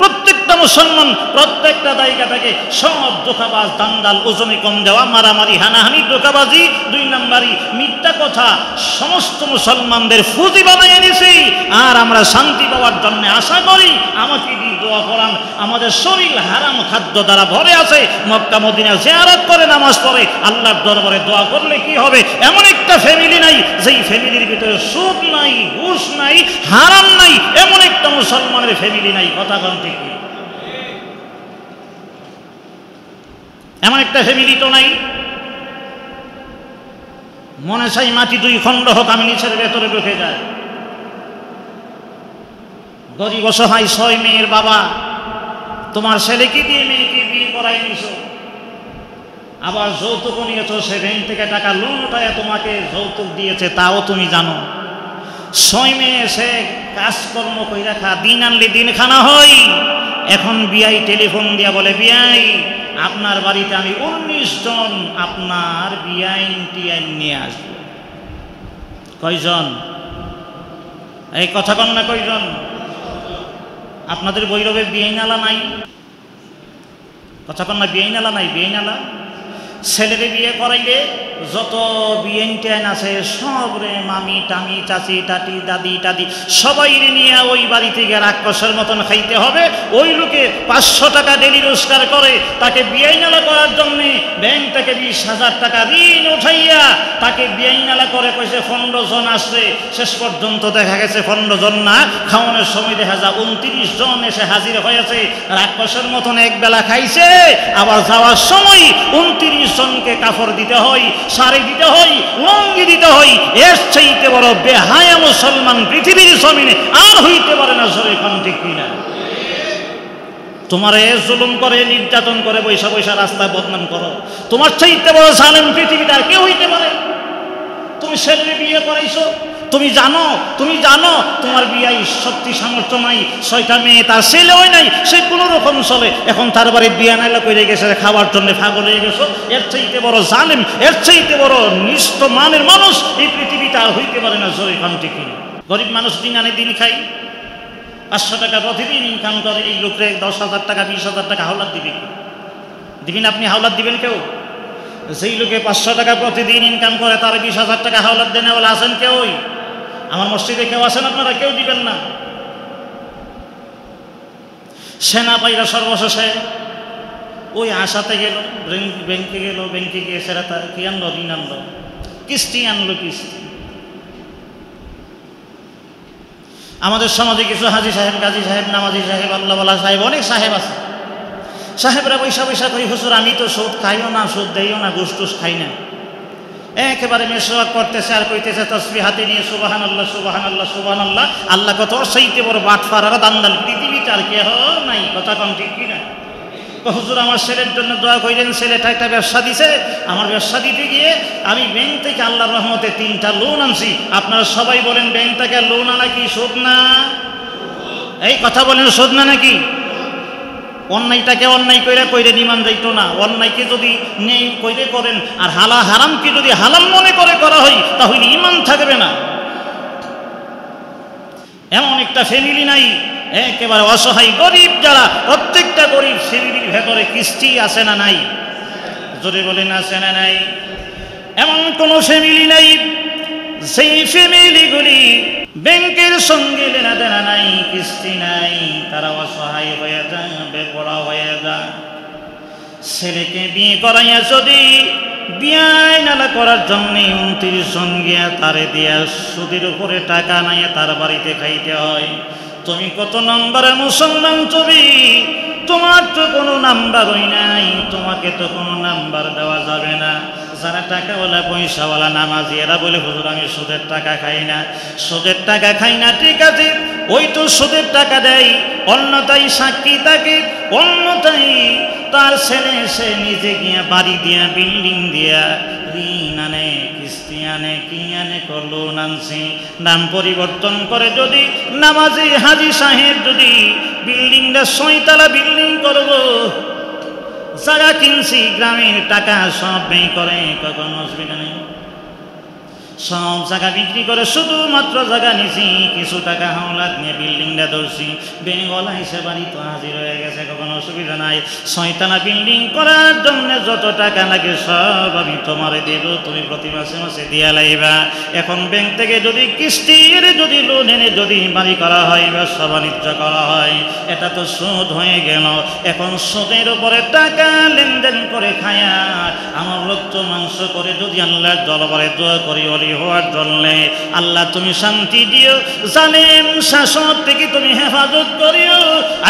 প্রত্যেকটা প্রত্যেকটা মুসলমান প্রত্যেকটা জায়গা থেকে সব ধোঁকাবাজ, দান্দাল, ওজনে কম দেওয়া, মারামারি, হানাহানি, ধোঁকাবাজি, 2 নম্বরই মিথ্যা কথা, সমস্ত মুসলমানদের ফুজি বানিয়ে নিছি। আর আমরা শান্তি পাওয়ার জন্য আশা করি আমাকে দিয়ে দোয়া করান। আমাদের শরীর হারাম খাদ্য দ্বারা ভরে আছে। মক্কা মদিনা জিয়ারত করে নামাজ পড়ে, আল্লাহর দরবারে দোয়া করলে কি হবে? এমন একটা ফ্যামিলি নাই যেই ফ্যামিলির ভিতরে সুদ নাই, ঘুষ নাই, হারাম নাই, এমন একটা মুসলমানের ফ্যামিলি নাই। কথা কোন ঠিক? এমন একটা ফ্যামিলি তো নাই। মনে চাই মাটি 2 খণ্ড হোক, আমি নিচের ভেতরে ঢুকে যাই। গরিব অসহায় 6 মেয়ের বাবা, তোমার ছেলেকে দিয়ে মেয়েকে বিয়ে করাই নিছো, আবার যৌতুক নিয়েছো, সে ব্যাংক থেকে টাকা লোন উঠায় তোমাকে যৌতুক দিয়েছে, তাও তুমি জানো। 6 মেয়ে সে কাজকর্ম করে রাখা, দিন আনলে দিন খানা হয়। এখন বিয়াই টেলিফোন দিয়া বলে, বিয়াই আপনার বাড়িতে আমি 19 জন আপনার বিয়াইন টিয়াইন নিয়ে আসবো। কয়জন? এই কথা কন না, কয়জন? আপনাদের বৈরবে বিয়াইনালা নাই? কথা কন না, বিয়াইনালা নাই? বিয়াইনালা ছেলেরে বিয়ে করাইলে যত বিয়েন টেন আছে সব রে মামি টামি চাচি টাটি দাদি টাদি সবাই নিয়ে ওই বাড়ি থেকে রাক্ষসের মতন খাইতে হবে। ওই লোকে 500 টাকা ডেলি রোজগার করে, তাকে বিয়াইনালা করার জন্যে ব্যাংক থেকে 20,000 টাকা ঋণ উঠাইয়া তাকে বিয়াইনালা করে কইছে 15 জন আসবে। শেষ পর্যন্ত দেখা গেছে 15 জন না, খাওয়ানোর সময় দেখা যায় 29 জন এসে হাজির হয়েছে। রাক্ষসের মতন এক বেলা খাইছে, আবার যাওয়ার সময় 29 জনকে কাপড় দিতে হয়, শাড়ি দিতে হয়, লঙ্গি দিতে হয়। এর চাইতে বড় বেহায়া মুসলমান পৃথিবীর জমিনে আর হইতে পারে না। জোরে কোন ঠিক কিনা? তোমার জুলুম করে, নির্যাতন করে, পয়সা পয়সা রাস্তায় বদনাম করো, তোমার চাইতে বড় জালেম পৃথিবীতে আর কেউ হইতে পারে? তুমি ছেলে বিয়ে করাইছো, তুমি জানো তোমার বিয়াই শক্তি সামর্থ্য নাই, 6টা মেয়ে, তার ছেলেও নাই, সে কোনো রকম চলে। এখন তার বাড়ি বিয়া নাইলা কইরে গেছে, খাওয়ার জন্য পাগল হয়ে গেছো। এর চাইতে বড় জালেম, এর চাইতে বড় নিষ্ঠ মানের মানুষ এই পৃথিবীতে আর হইতে পারে না। জোরে কোন ঠিক কিনা? গরিব মানুষ দিন আনে দিন খাই, 500 টাকা প্রতিদিন ইনকাম করে। এই লোকরে 10,000 টাকা 20,000 টাকা হাওলাত দিবেন? আপনি হাওলাত দিবেন কেউ? যেই লোকে 500 টাকা প্রতিদিন ইনকাম করে তার 20,000 টাকা হাওলাত দেন বলে আছেন কেউ? আমার মসজিদে কেউ আছেন? আপনারা কেউ দিবেন না। সেনা পাইরা সর্বশেষে ওই আশাতে গেল, ব্যাংকে গেল, ব্যাংকে গিয়ে সেরা কি আনলো? ঋণ আনলো, কিস্তি আনলো, কিস্তি। আমাদের সমাজে কিছু হাজি সাহেব, গাজী সাহেব, নামাজি সাহেব, আল্লাহওয়ালা সাহেব, অনেক সাহেব আছে। সাহেবরা পয়সা কই, হুজুর আমি তো সুদ খাইও না, সুদ দেইও না, ঘুষ টুস খাই না। একেবারে মেসওয়াক করতেছে আর কইতেছে তাসবিহ হাতে নিয়ে সুবহানাল্লাহ সুবহানাল্লাহ সুবহানাল্লাহ। আল্লাহ কত চাইতে বড় বাটফার আর দান্দাল পৃথিবীতে আর কেহ নাই। কথা কম ঠিক কিনা? হুজুর আমার ছেলের জন্য দোয়া কইলেন, ছেলেটা একটা ব্যবসা দিছে, আমার ব্যবসা দিতে গিয়ে আমি ব্যাংক থেকে আল্লাহর রহমতে 3টা লোন আনছি। আপনারা সবাই বলেন ব্যাংক থেকে লোন আনা কি সুদ না? এই কথা বলেন, সুদ না নাকি? অন্যায়টাকে অন্যায় কইরে নিমান যাইতো না। অন্যায়কে যদি নেই কইরে করেন আর হারামকে যদি হালাল মনে করে করা হয় তাহলে ইমান থাকবে না। এমন একটা ফ্যামিলি নাই, একেবারে অসহায় গরিব যারা, প্রত্যেকটা গরিব ফ্যামিলির ভেতরে কিস্তি আছে না নাই? জোরে বলেন আছে না নাই? এমন কোন ফ্যামিলি নাই সেই ফ্যামিলিগুলি ব্যাংকের সঙ্গে লেনাদেনা নাই, কিস্তি নাই, তারা অসহায় হয়ে যায়, বেপরা হয়ে যায়। ছেলেকে বিয়ে করাইয়া যদি বিয়ায় নালা করার জন্য 29 জন গিয়া তারে দিয়া সুদের উপরে টাকা নাই তার বাড়িতে খাইতে হয়। তুমি কত নম্বরের মুসলমান তুমি? তোমার তো কোনো নাম্বারই নাই, তোমাকে তো কোনো নাম্বার দেওয়া যাবে না। যারা টাকাওয়ালা পয়সাওয়ালা নামাজি এরা বলে হুজুর আমি সুদের টাকা খাই না, সুদের টাকা খাই না। ঠিক আছে, ওই তো সুদের টাকা দেয়, অন্যতাই সাক্ষী থাকে, অন্যতাই তার ছেলে সে নিজে গিয়া বাড়ি দিয়া বিল্ডিং দিয়া ঋণ আনে, কিস্তি আনে, কি আনে, লোন আনছে, নাম পরিবর্তন করে। যদি নামাজি হাজি সাহেব যদি বিল্ডিংটা 6 তলা বিল্ডিং করবো, জায়গা কিনছি, গ্রামের টাকা সব ব্যয় করে, কখনো অসুবিধা নেই। সব জায়গা বিক্রি করে শুধুমাত্র জায়গা নিছি, কিছু টাকা হাওলাত নিয়ে বিল্ডিংটা ধরছি, বেঙ্গলা এসে বাড়ি তো হাজির হয়ে গেছে, কোনো অসুবিধা নাই। 6তলা বিল্ডিং করার জন্য যত টাকা লাগে সব আমি তোমারে দেব, তুমি প্রতি মাসে মাসে দিয়া লাইবা। এখন ব্যাংক থেকে যদি কিস্তির যদি লোন এনে যদি বাড়ি করা হয়, ব্যবসা বাণিজ্য করা হয়, এটা তো সুদ হয়ে গেল। এখন সুদের উপরে টাকা লেনদেন করে খায়া আমার রক্ত মাংস করে যদি আল্লাহর দরবারে দোয়া করি অলি হওয়ার জন্য, আল্লাহ তুমি শান্তি দিও, জালেম শাসক থেকে তুমি হেফাজত করিও,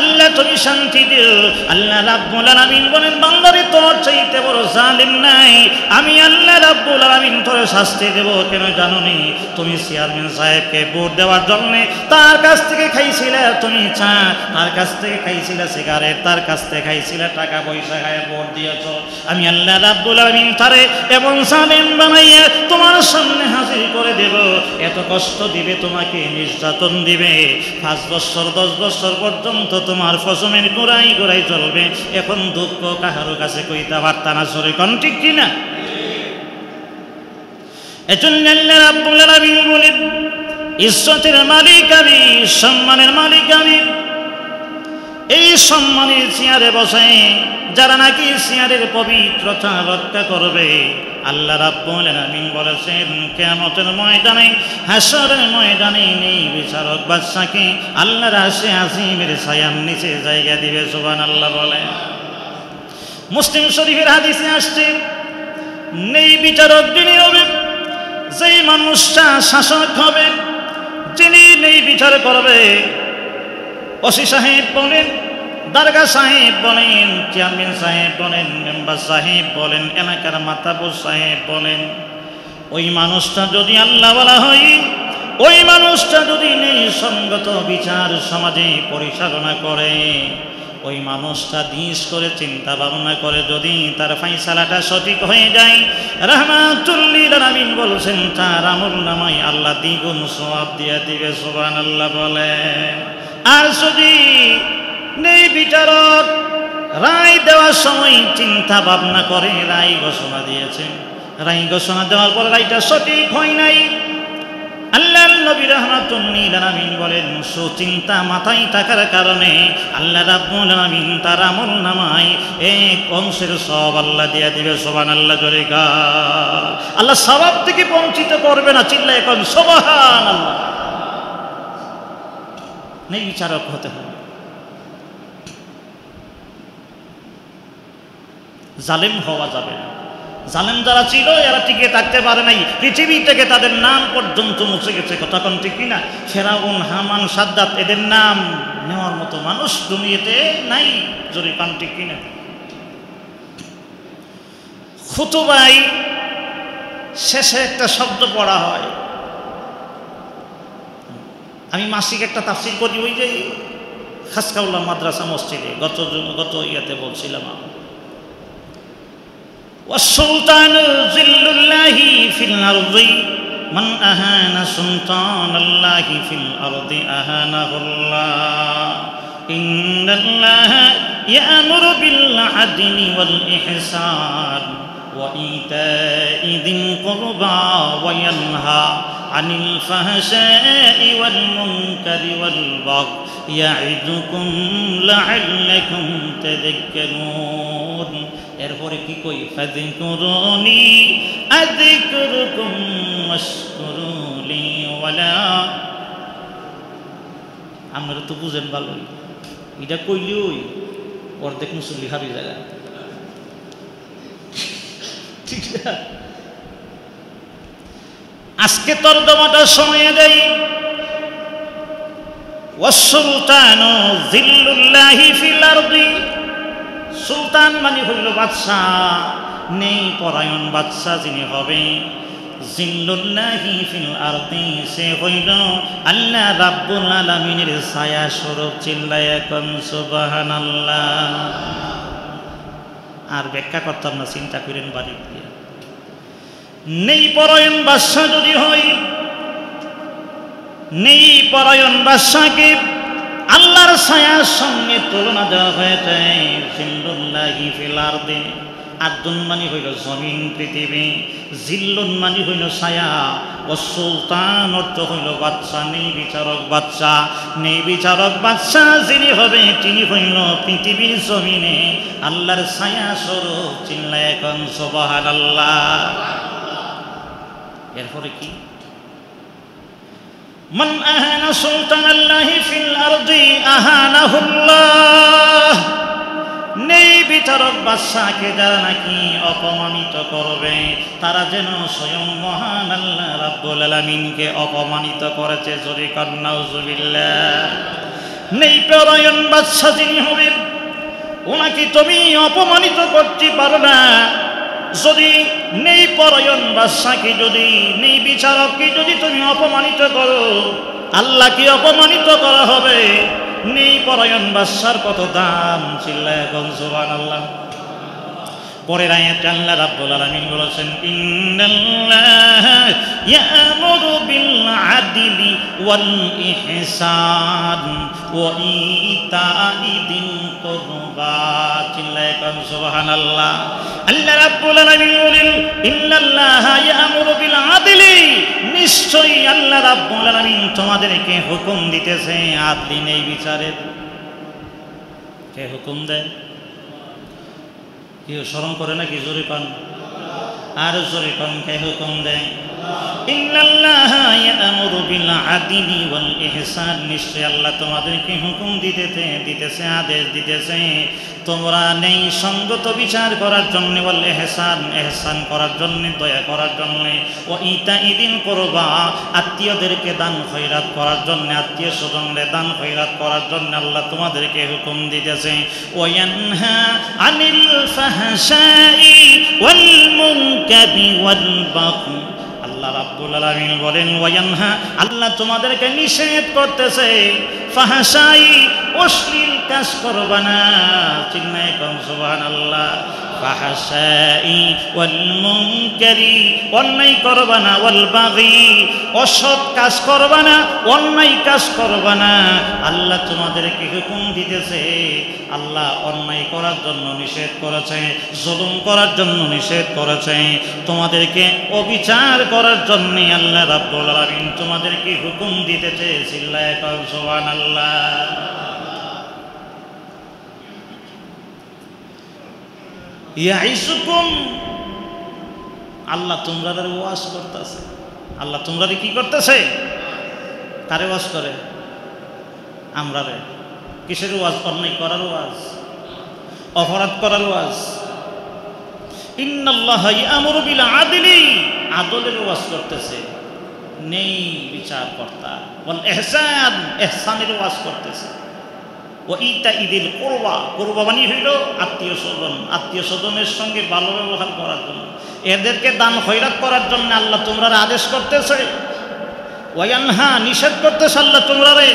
আল্লাহ তুমি শান্তি দিও। আল্লাহ রাব্বুল আলামিন বলেন, বান্দারে তোর চাইতে বড় জালেম নাই, আমি আল্লাহ রাব্বুল আলামিন তোর শাস্তি দেব। কেন জানো নি? তুমি চেয়ারম্যান সাহেবকে ভোট দেওয়ার জন্য তার কাছ থেকে খাইছিলে তুমি চা, তার কাছ থেকে খাইছিলে সিগারেট, তার কাছ থেকে খাইছিলে টাকা পয়সা খায় ভোট দিয়েছ। আমি আল্লাহ রাব্বুল আলামিন তারে এমন জালেম বানাইয়া তোমার সামনে হাজির করে দেব, এত কষ্ট দিবে তোমাকে, নির্যাতন দিবে, 5 বছর 10 বছর পর্যন্ত তোমার ফসমের গোড়াই গোড়াই চলবে। এখন দুঃখ কাহারো কাছে কইতে পারতা না, সরে কোন ঠিক কিনা? এজন্য আল্লাহ রাব্বুল আলামিন বলেন, ইজ্জতের মালিক আমি, সম্মানের মালিক আমি। এই সম্মানের চেয়ারে বসে যারা নাকি চেয়ারের পবিত্রতা রক্ষা করবে, আল্লাহ রাব্বুল আলামিন বলেছেন, কিয়ামতের ময়দানে, হাসরের ময়দানে নেই বিচারক বাদশাকে আল্লাহর আরশে আজিমের ছায়ার নিচে জায়গা দিবে। সুবহানাল্লাহ বলে। মুসলিম শরীফের হাদিসে আসছে, নেই বিচারক যিনি হবে, যেই মানুষটা শাসক হবে, যিনি নেই বিচার করবে, ওসি সাহেব বলেন, দারগা সাহেব বলেন, চেয়ারম্যান সাহেব বলেন, মেম্বার সাহেব বলেন, এলাকার মাতাবর সাহেব বলেন, ওই মানুষটা যদি আল্লাহ বলা হয়, ওই মানুষটা যদি নেই সঙ্গত বিচার সমাজে পরিচালনা করে, ওই মানুষটা দিস করে চিন্তা ভাবনা করে যদি তার ফাইসালাটা সঠিক হয়ে যায়, রাহমাতুল লিল আলামিন বলছেন, তার আমল নামায় আল্লাহ দ্বিগুণ সওয়াব দিয়ে দিবে। সুবহানাল্লাহ বলে। আর যদি নেই বিচারক, রায় দেওয়ার সময় চিন্তা ভাবনা করে রায় ঘোষণা দিয়েছে, রায় ঘোষণা দেওয়ার পর রায়টা সঠিক হয় নাই, আল্লাহর নবী রাহমাতুল লিল আলামিন বলেন, সুচিন্তা মাথায় থাকার কারণে আল্লাহ রাব্বুল আলামিন তার আমল নামায় 1 অংশের সওয়াব আল্লাহ দিয়ে দিবে। সুবহানাল্লাহ জোরে গা। আল্লাহ সওয়াব থেকে বঞ্চিত করবে না, চিল্লায় এখন সুবহানাল্লাহ। নেই বিচারক হতে হবে। জালেম হওয়া যাবে না। জালেম যারা ছিল এরা টিকে থাকতে পারে নাই, পৃথিবী থেকে তাদের নাম পর্যন্ত মুছে গেছে। কথা কোন ঠিক কিনা? ফেরাউন, হামান, সাদ্দাত, এদের নাম নেওয়ার মতো মানুষ দুনিয়াতে নাই। জোরে কোন ঠিক কিনা? খুতুবায় শেষে একটা শব্দ পড়া হয়, আমি মাসিক একটা তাফসীর করি, ওই যে খাসকাউল্লাহ মাদ্রাসা মসজিদে গত ইয়াতে বলছিলাম, والسلطان ذل الله في الأرض من أهان سلطان الله في الأرض أهانه الله إن الله يأمر بالعدل والإحسان وإيتاء ذي القربى وينهى عن الفحشاء والمنكر والبغي يعظكم لعلكم تذكرون। এরপরে কি কই? ফাযকুরুনি আযকুরুকুম ওয়াশকুরুলি ওয়ালা। আমরা তো বুঝেন ভালোই, এটা কইলেই অর্ধেক মুসল্লি হাবি জায়গা, ঠিক না? আজকে তর্জমাটা সময় দেই, ওয়াসসুলতানু যিল্লুল্লাহি ফিল আরদি। সুলতান মানে হইল বাদশাহ, নেই পরায়ণ বাদশাহ যিনি হবে, যিল্লুল্লাহি ফিল আরদি, সে হইল আল্লাহ রাব্বুল আলামিনের ছায়া স্বরূপ। চিল্লায়া কোন সুবহানাল্লাহ। আর ব্যাখ্যা করতাম না, চিন্তা করেন বাড়ি দিয়ে। নেই পরায়ণ বাদশাহ যদি হয়, নেই পরায়ণ বাদশাকে আল্লাহর ছায়ার সঙ্গে তুলনা দেওয়া হয়েছে। যিল্লুল্লাহি ফিল আরদি, আর্দুন মানে হইল জমিন পৃথিবী, জিল্লুন মানে হইল ছায়া, ও সুলতান অর্থ হইল বাদশা, নেই বিচারক বাদশা। নেই বিচারক বাদশা যিনি হবে তিনি হইল পৃথিবীর জমিনে আল্লাহর ছায়া স্বরূপ। চিল্লায় এখন সুবহানাল্লাহ। এরপরে কি? মান আহানা সুলতানাল্লাহি ফিল আরদি আহানাহুল্লাহ। নেই বিচারক বাদশাকে যারা নাকি অপমানিত করবে তারা যেন স্বয়ং মহান আল্লাহ রাব্বুল আলামিনকে অপমানিত করেছে। জোরে কান নাউজুবিল্লাহ। নেই পরায়ণ বাদশা যিনি হবে ওনাকে তুমি অপমানিত করতে পারো না। যদি নেই পরায়ণ বাদশাকে, যদি নেই বিচারককে যদি তুমি অপমানিত করো, আল্লাহকে অপমানিত করা হবে। নেই পরায়ণ বাদশার কত দাম! চিল্লায় এখন সুবহানাল্লাহ। পরের আয়াতে আল্লাহ রাব্বুল আলামিন বলেছেন, ইন্নাল্লাহা ইয়া'মুরু বিল আদলি ওয়াল ইহসান ওয়া ইতা'i যিল কুরবা। চিল্লায় এখন সুবহানাল্লাহ। আল্লাহ রাব্বুল আলামিন বলেন, ইন্নাল্লাহা ইয়া'মুরু বিল আদলি, নিশ্চয়ই আল্লাহ রাব্বুল আলামিন তোমাদেরকে হুকুম দিতেছে আদলি, নেই বিচারের। কে হুকুম দেয়? কেউ স্মরণ করে নাকি? জোরে পান আর জোরে পান। কে হুকুম দেয়? ইন্নাল্লাহা ইয়া'মুরু বিল আদলি ওয়াল ইহসান, নিশ্চয় আল্লাহ তোমাদেরকে হুকুম দিতেছে, আদেশ দিতেছে তোমরা নেই সঙ্গত বিচার করার জন্য, ওয়াল ইহসান, ইহসান করার জন্য, দয়া করার জন্য, ও ইতা'i যিল কুরবা, আত্মীয়দেরকে দান খয়রাত করার জন্য, আত্মীয় স্বজনদের দান খয়রাত করার জন্য আল্লাহ তোমাদেরকে হুকুম দিতেছে। ওয়া ইয়ানহা আনিল ফাহশাই ওয়াল মুনকারি ওয়াল বাগই। আল্লাহ রাব্বুল আলামিন বলেন, ওয়ায়ানহা, আল্লাহ তোমাদেরকে নিষেধ করতেছে ফাহশাই, অশ্লীল কাজ করবা না। চিল্লায় কোন সুবহানাল্লাহ। ফাহশাই ওয়াল মুনকারি, অন্যায় করবা না, ওয়াল বাগি, অসৎ কাজ করবা না, অন্যায় কাজ করবা না। আল্লাহ তোমাদেরকে হুকুম দিতেছে। আল্লাহ অন্যায় করার জন্য নিষেধ করেছে, জুলুম করার জন্য নিষেধ করেছে, তোমাদেরকে অবিচার করার জন্য আল্লাহ রাব্বুল আলামিন তোমাদেরকে হুকুম দিতেছে। চিল্লায় কোন সুবহানাল্লাহ। ইয়াইসুকুম, আল্লাহ তোমরাদের ওয়াজ করতেছে। আল্লাহ তোমরারে কি করতেছে? কারে ওয়াজ করে? আমরারে। কিসের ওয়াজ? অন্যায় করার ওয়াজ, অপরাধ করার ওয়াজ। ইন্নাল্লাহা ইয়া'মুরু বিল আদলি, আদলের ওয়াজ করতেছে, নেই বিচার কর্তা। ওয়াল ইহসান, ইহসানের ওয়াজ করতেছে। ও ইতা'i যিল কুরবা, কুরবা মানে হইল আত্মীয় স্বজন, আত্মীয় স্বজনের সঙ্গে ভালো ব্যবহার করার জন্য, এদেরকে দান খয়রাত করার জন্য আল্লাহ তোমরা আদেশ করতেছে। ওয়ায়ানহা, নিষেধ করতেছে আল্লাহ তোমরারে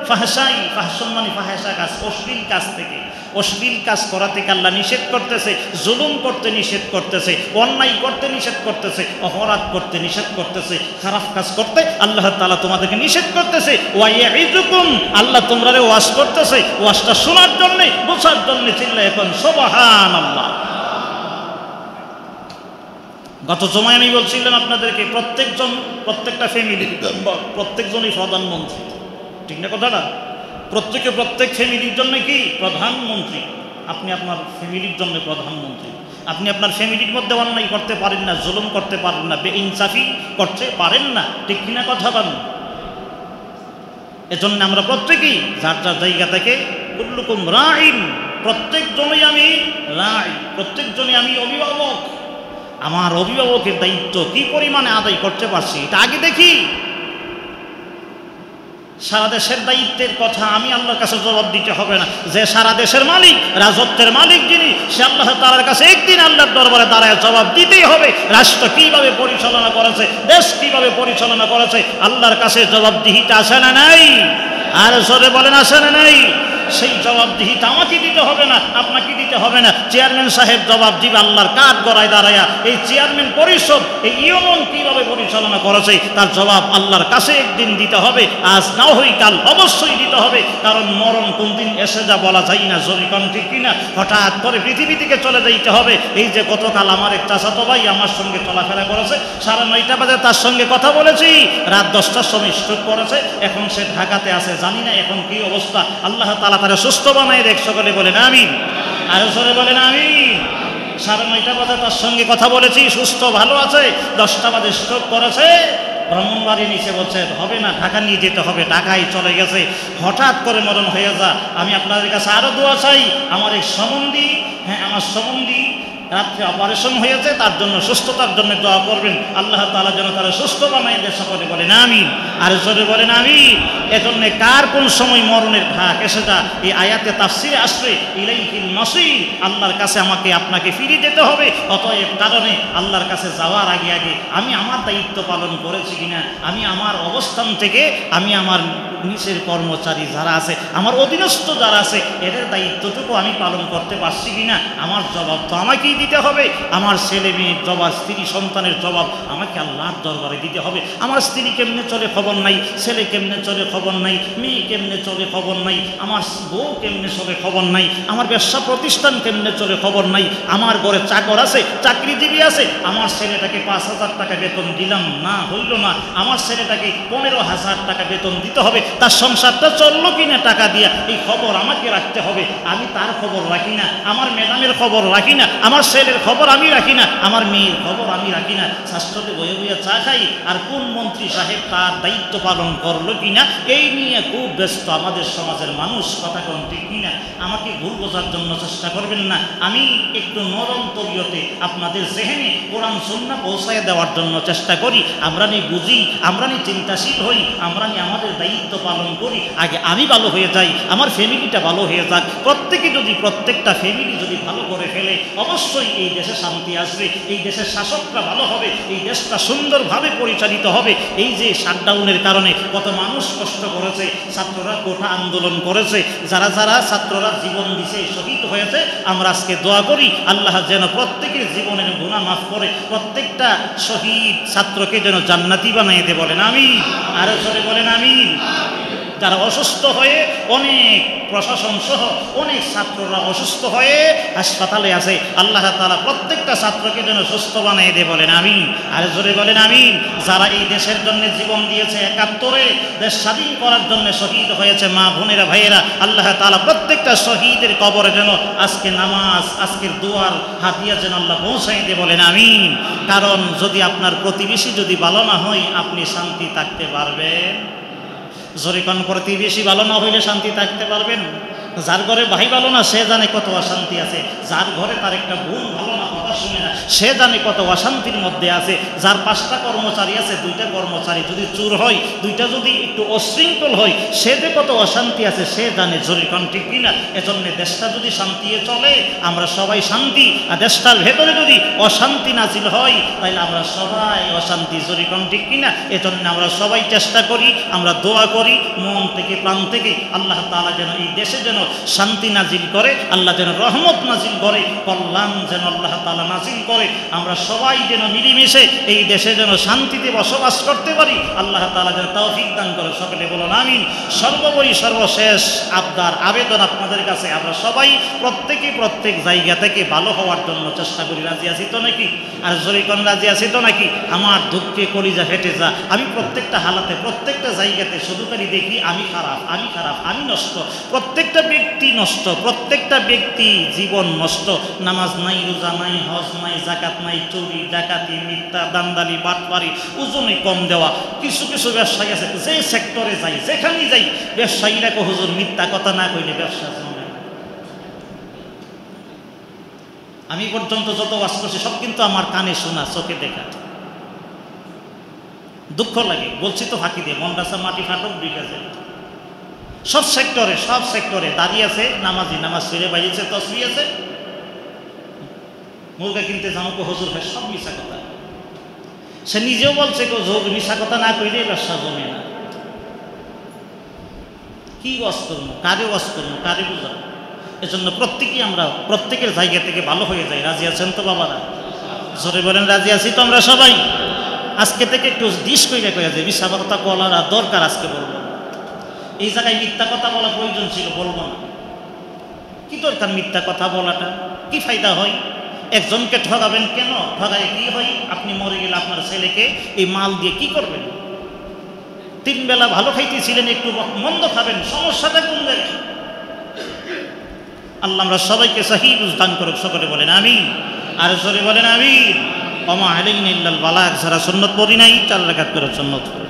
ফাহশাই, ফাহশন মানে ফাহেসা কাজ, অশ্লীল কাজ থেকে, অশ্লীল কাজ করা থেকে আল্লাহ নিষেধ করতেছে। জুলুম করতে নিষেধ করতেছে, অন্যায় করতে নিষেধ করতেছে, অপরাধ করতে নিষেধ করতেছে, খারাপ কাজ করতে আল্লাহ তাআলা তোমাদেরকে নিষেধ করতেছে। ওয়াইয়াইযুকুম, আল্লাহ তোমরারে ওয়াজ করতেছে, ওয়াজটা শোনার জন্য, বোঝার জন্য। চিল্লায় এখন সুবহানাল্লাহ। গত জমায় আমি বলছিলাম আপনাদেরকে, প্রত্যেকটা ফ্যামিলি মেম্বার, প্রত্যেকজনই প্রধানমন্ত্রী, ঠিক না কথাটা? প্রত্যেক ফ্যামিলির জন্য কি প্রধানমন্ত্রী। আপনি আপনার ফ্যামিলির জন্য প্রধানমন্ত্রী। আপনি আপনার ফ্যামিলির মধ্যে অন্যায় করতে পারেন না, জুলুম করতে পারেন না, বেইনসাফি করতে পারেন না, ঠিক কিনা কথা বলেন? এজন্য আমরা প্রত্যেকেই যার যার জায়গা থেকে কুল্লুকুম রাইন, প্রত্যেকজনই আমি রাই, প্রত্যেকজনই আমি অভিভাবক। আমার অভিভাবকের দায়িত্ব কি পরিমাণে আদায় করতে পারছি এটা আগে দেখি। সারা দেশের দায়িত্বের কথা আমি আল্লাহর কাছে জবাব দিতে হবে না। যে সারা দেশের মালিক, রাজত্বের মালিক যিনি, সে আল্লাহ তাআলার কাছে একদিন আল্লাহর দরবারে দাঁড়ায় জবাব দিতেই হবে। রাষ্ট্র কিভাবে পরিচালনা করেছে, দেশ কিভাবে পরিচালনা করেছে, আল্লাহর কাছে জবাবদিহিতা আছে না নাই? আর জোরে বলেন আছে না নাই? সেই জবাবদিহিতা আমাকে দিতে হবে না, আপনাকে দিতে হবে না। চেয়ারম্যান সাহেব জবাব দিবে আল্লাহর কাঠ গড়ায় দাঁড়ায়া। এই চেয়ারম্যান পরিষদ, এই ইউনিয়ন কীভাবে পরিচালনা করেছে তার জবাব আল্লাহর কাছে একদিন দিতে হবে, আজ না হই কাল অবশ্যই দিতে হবে। কারণ মরণ কোন দিন এসে যা বলা যায় না, জরিকন ঠিক কিনা। হঠাৎ করে পৃথিবী থেকে চলে যাইতে হবে। এই যে গতকাল আমার এক চাচাতো ভাই আমার সঙ্গে চলাফেরা করেছে, 9:30 বাজে তার সঙ্গে কথা বলেছি, রাত 10টার সময় স্ট্রোক করেছে, এখন সে ঢাকাতে আছে, জানি না এখন কি অবস্থা। আল্লাহ তাআলা তারা সুস্থ বানায় দেখ, সকলে বলেন আমিন, আরো জোরে বলেন আমিন। 9:30 বাজে তার সঙ্গে কথা বলেছি, সুস্থ ভালো আছে। 10টা বাজে স্ট্রোক করেছে, ব্রাহ্মণবাড়ি নিচে বলছে হবে না, ঢাকা নিয়ে যেতে হবে, ঢাকায় চলে গেছে। হঠাৎ করে মরণ হয়ে যা। আমি আপনাদের কাছে আরো দোয়া চাই, আমার এক সম্বন্ধী, আমার সম্বন্ধী রাত্রে অপারেশন হয়েছে, তার জন্য সুস্থতার জন্য দোয়া করবেন। আল্লাহ তাআলা যেন তারা সুস্থ বানায় দেয়, সকলে বলেন আমিন, আর জোরে বলেন আমিন। এজন্য কার কোন সময় মরণের ঢাক এসে যা, এই আয়াতে তাফসিরে আসছে ইলাইহিল মাসির, আল্লাহর কাছে আমাকে আপনাকে ফিরে যেতে হবে। অতএব কারণে আল্লাহর কাছে যাওয়ার আগে আগে আমি আমার দায়িত্ব পালন করেছি কিনা, আমি আমার অবস্থান থেকে আমি আমার নিচের কর্মচারী যারা আছে, আমার অধীনস্থ যারা আছে, এদের দায়িত্বটুকু আমি পালন করতে পারছি কিনা, আমার জবাব তো আমাকেই দিতে হবে। আমার ছেলে মেয়ের জবাব, স্ত্রী সন্তানের জবাব আমাকে আল্লাহর দরবারে দিতে হবে। আমার স্ত্রী কেমনে চলে খবর নাই, ছেলে কেমনে চলে খবর নাই, মেয়ে কেমনে চলে খবর নাই, আমার বউ কেমনে চলে খবর নাই, আমার ব্যবসা প্রতিষ্ঠান কেমনে চলে খবর নাই, আমার ঘরে চাকর আছে, চাকরিজীবী আছে, আমার ছেলেটাকে 5,000 টাকা বেতন দিলাম না, হইল না, আমার ছেলেটাকে 15,000 টাকা বেতন দিতে হবে, তার সংসারটা চললো কিনা টাকা দিয়া, এই খবর আমাকে রাখতে হবে। আমি তার খবর রাখি না, আমার ম্যাডামের খবর রাখি না, আমার ছেলের খবর আমি রাখি না, আমার মেয়ের খবর আমি রাখি না। শাস্ত্রতে বয়ে বইয়ে চা খাই, আর কোন মন্ত্রী সাহেব তার দায়িত্ব পালন করলো কিনা, এই নিয়ে খুব ব্যস্ত আমাদের সমাজের মানুষ। কথা কোন ঠিক কিনা? আমাকে ভুল বোঝার জন্য চেষ্টা করবেন না। আমি একটু নরম তরিয়তে আপনাদের জেহেনে কোরআন সুন্নাহ পৌঁছায় দেওয়ার জন্য চেষ্টা করি। আমরা নি বুঝি, আমরা নি চিন্তাশীল হই, আমরা নি আমাদের দায়িত্ব পালন করি। আগে আমি ভালো হয়ে যাই, আমার ফ্যামিলিটা ভালো হয়ে যাক। প্রত্যেকে যদি, প্রত্যেকটা ফ্যামিলি যদি ভালো করে ফেলে, অবশ্যই এই দেশে শান্তি আসবে, এই দেশের শাসকরা ভালো হবে, এই দেশটা সুন্দরভাবে পরিচালিত হবে। এই যে শাটডাউনের কারণে কত মানুষ কষ্ট করেছে, ছাত্ররা কোঠা আন্দোলন করেছে, যারা যারা ছাত্ররা জীবন দিছে, শহীদ হয়েছে, আমরা আজকে দোয়া করি আল্লাহ যেন প্রত্যেকের জীবনের গুনাহ মাফ করে, প্রত্যেকটা শহীদ ছাত্রকে যেন জান্নাতি বানিয়ে দে, বলেন আমিন, আরো জোরে বলেন আমিন। যারা অসুস্থ হয়ে, অনেক প্রশাসন সহ অনেক ছাত্ররা অসুস্থ হয়ে হাসপাতালে আছে, আল্লাহ তাআলা প্রত্যেকটা ছাত্রকে যেন সুস্থ বানিয়ে দে, বলেন আমিন, আর জোরে বলেন আমিন। যারা এই দেশের জন্য জীবন দিয়েছে, 71-এ দেশ স্বাধীন করার জন্য শহীদ হয়েছে, মা বোনেরা ভাইয়েরা, আল্লাহ তাআলা প্রত্যেকটা শহীদের কবরে যেন আজকে নামাজ, আজকের দুয়ার হাতিয়া যেন আল্লাহ পৌঁছাই দে, বলেন আমিন। কারণ যদি আপনার প্রতিবেশী যদি ভালো না হয়, আপনি শান্তি থাকতে পারবেন? জরিকন প্রতিবেশী ভালো না হইলে শান্তি থাকতে পারবেন? যার ঘরে ভাই ভালো না, সে জানে কত অশান্তি আছে। যার ঘরে তার একটা বোন ভালো না, কথা শুনে না, সে জানে কত অশান্তির মধ্যে আছে। যার 5টা কর্মচারী আছে, 2টা কর্মচারী যদি চোর হয়, 2টা যদি একটু অশৃঙ্খল হয়, সে যে কত অশান্তি আছে সে জানে। জরিকন ঠিক কিনা? এজন্য দেশটা যদি শান্তি চলে, আমরা সবাই শান্তি, আর দেশটার ভেতরে যদি অশান্তি নাজিল হয়, তাহলে আমরা সবাই অশান্তি। জরিকন ঠিক কিনা? এজন্য আমরা সবাই চেষ্টা করি, আমরা দোয়া করি মন থেকে, প্রাণ থেকে, আল্লাহ তাআলা যেন এই দেশে যেন শান্তি নাজিল করে, আল্লাহ যেন রহমত নাজিল করে, কল্যাণ যেন আল্লাহ তাআলা নাজিল করে। আমরা সবাই যেন মিলেমিশে এই দেশে যেন শান্তিতে বসবাস করতে পারি, আল্লাহ তাআলা যেন তৌফিক দান করে, সকলে বলুন আমিন। সর্বোপরি সর্বশেষ আবদার, আবেদন আপনাদের কাছে, আমরা সবাই প্রত্যেকে প্রত্যেক জায়গা থেকে ভালো হওয়ার জন্য চেষ্টা করি। রাজি আছি তো নাকি? আর জরিকন রাজি আছি তো নাকি? আমার দুঃখে কলিজা ফেটে যা, আমি প্রত্যেকটা হালাতে, প্রত্যেকটা জায়গাতে শুধু খালি দেখি আমি খারাপ, আমি খারাপ, আমি নষ্ট, প্রত্যেকটা ব্যক্তি নষ্ট, প্রত্যেকটা ব্যক্তি জীবন নষ্ট। নামাজ নাই, রোজা নাই, হজ নাই, যাকাত নাই, চুরি ডাকাতি, মিথ্যা, দান্দালি, বাটপারি, ওজনে কম দেওয়া। কিছু কিছু ব্যবসায়ী আছে, যে সেক্টরে যাই, যেখানেই যাই, ব্যবসায়ীরা কো হুজুর মিথ্যা কথা না কইলে ব্যবসা চলে। আমি পর্যন্ত যত ওয়াজ করছি সব কিন্তু আমার কানে শোনা, চোখে দেখা। দুঃখ লাগে, বলছি তো ফাঁকি দিয়ে, মন্ডাসা মাটি ফাটক বিঘা যায়। সব সেক্টরে দাঁড়িয়ে আছে নামাজি, নামাজ ফিরে বাজিয়েছে, তসবি আছে, মুরগা কিনতে জানো কো হুজুর ভাই, সব মিশা কথা। সে নিজেও বলছে কো হুজুর মিশা কথা না কইলে ব্যবসা জমে না। কি ওয়াজ করবো, কারে ওয়াজ করবো, কারে বুঝাবো? এজন্য প্রত্যেকেই আমরা প্রত্যেকের জায়গা থেকে ভালো হয়ে যাই। রাজি আছেন তো বাবারা? জোরে বলেন রাজি আছি তো আমরা সবাই? আজকে থেকে একটু ডিশ করে কয়ে যায় মিথ্যা কথা বলার আর দরকার আজকে বলবো না। এই জায়গায় মিথ্যা কথা বলা প্রয়োজন ছিল, বলবো না। কি দরকার মিথ্যা কথা বলাটা? কি ফায়দা হয়? একজনকে ঠগাবেন কেন? ঠগায় কি হয়? আপনি মরে গেলে আপনার ছেলেকে এই মাল দিয়ে কি করবেন? 3 বেলা ভালো খাইতেছিলেন, একটু মন্দ খাবেন, সমস্যাটা কোন জায়গায়? আল্লাহ আমরা সবাইকে সহিহ বুঝ দান করুক, সকলে বলেন আমিন। আর জোরে বলেন আমিন। ওমা আলাইনা ইল্লাল বালাগ, যারা সুন্নত পড়ি নাই 4 রাকাত করে সুন্নত পড়ি।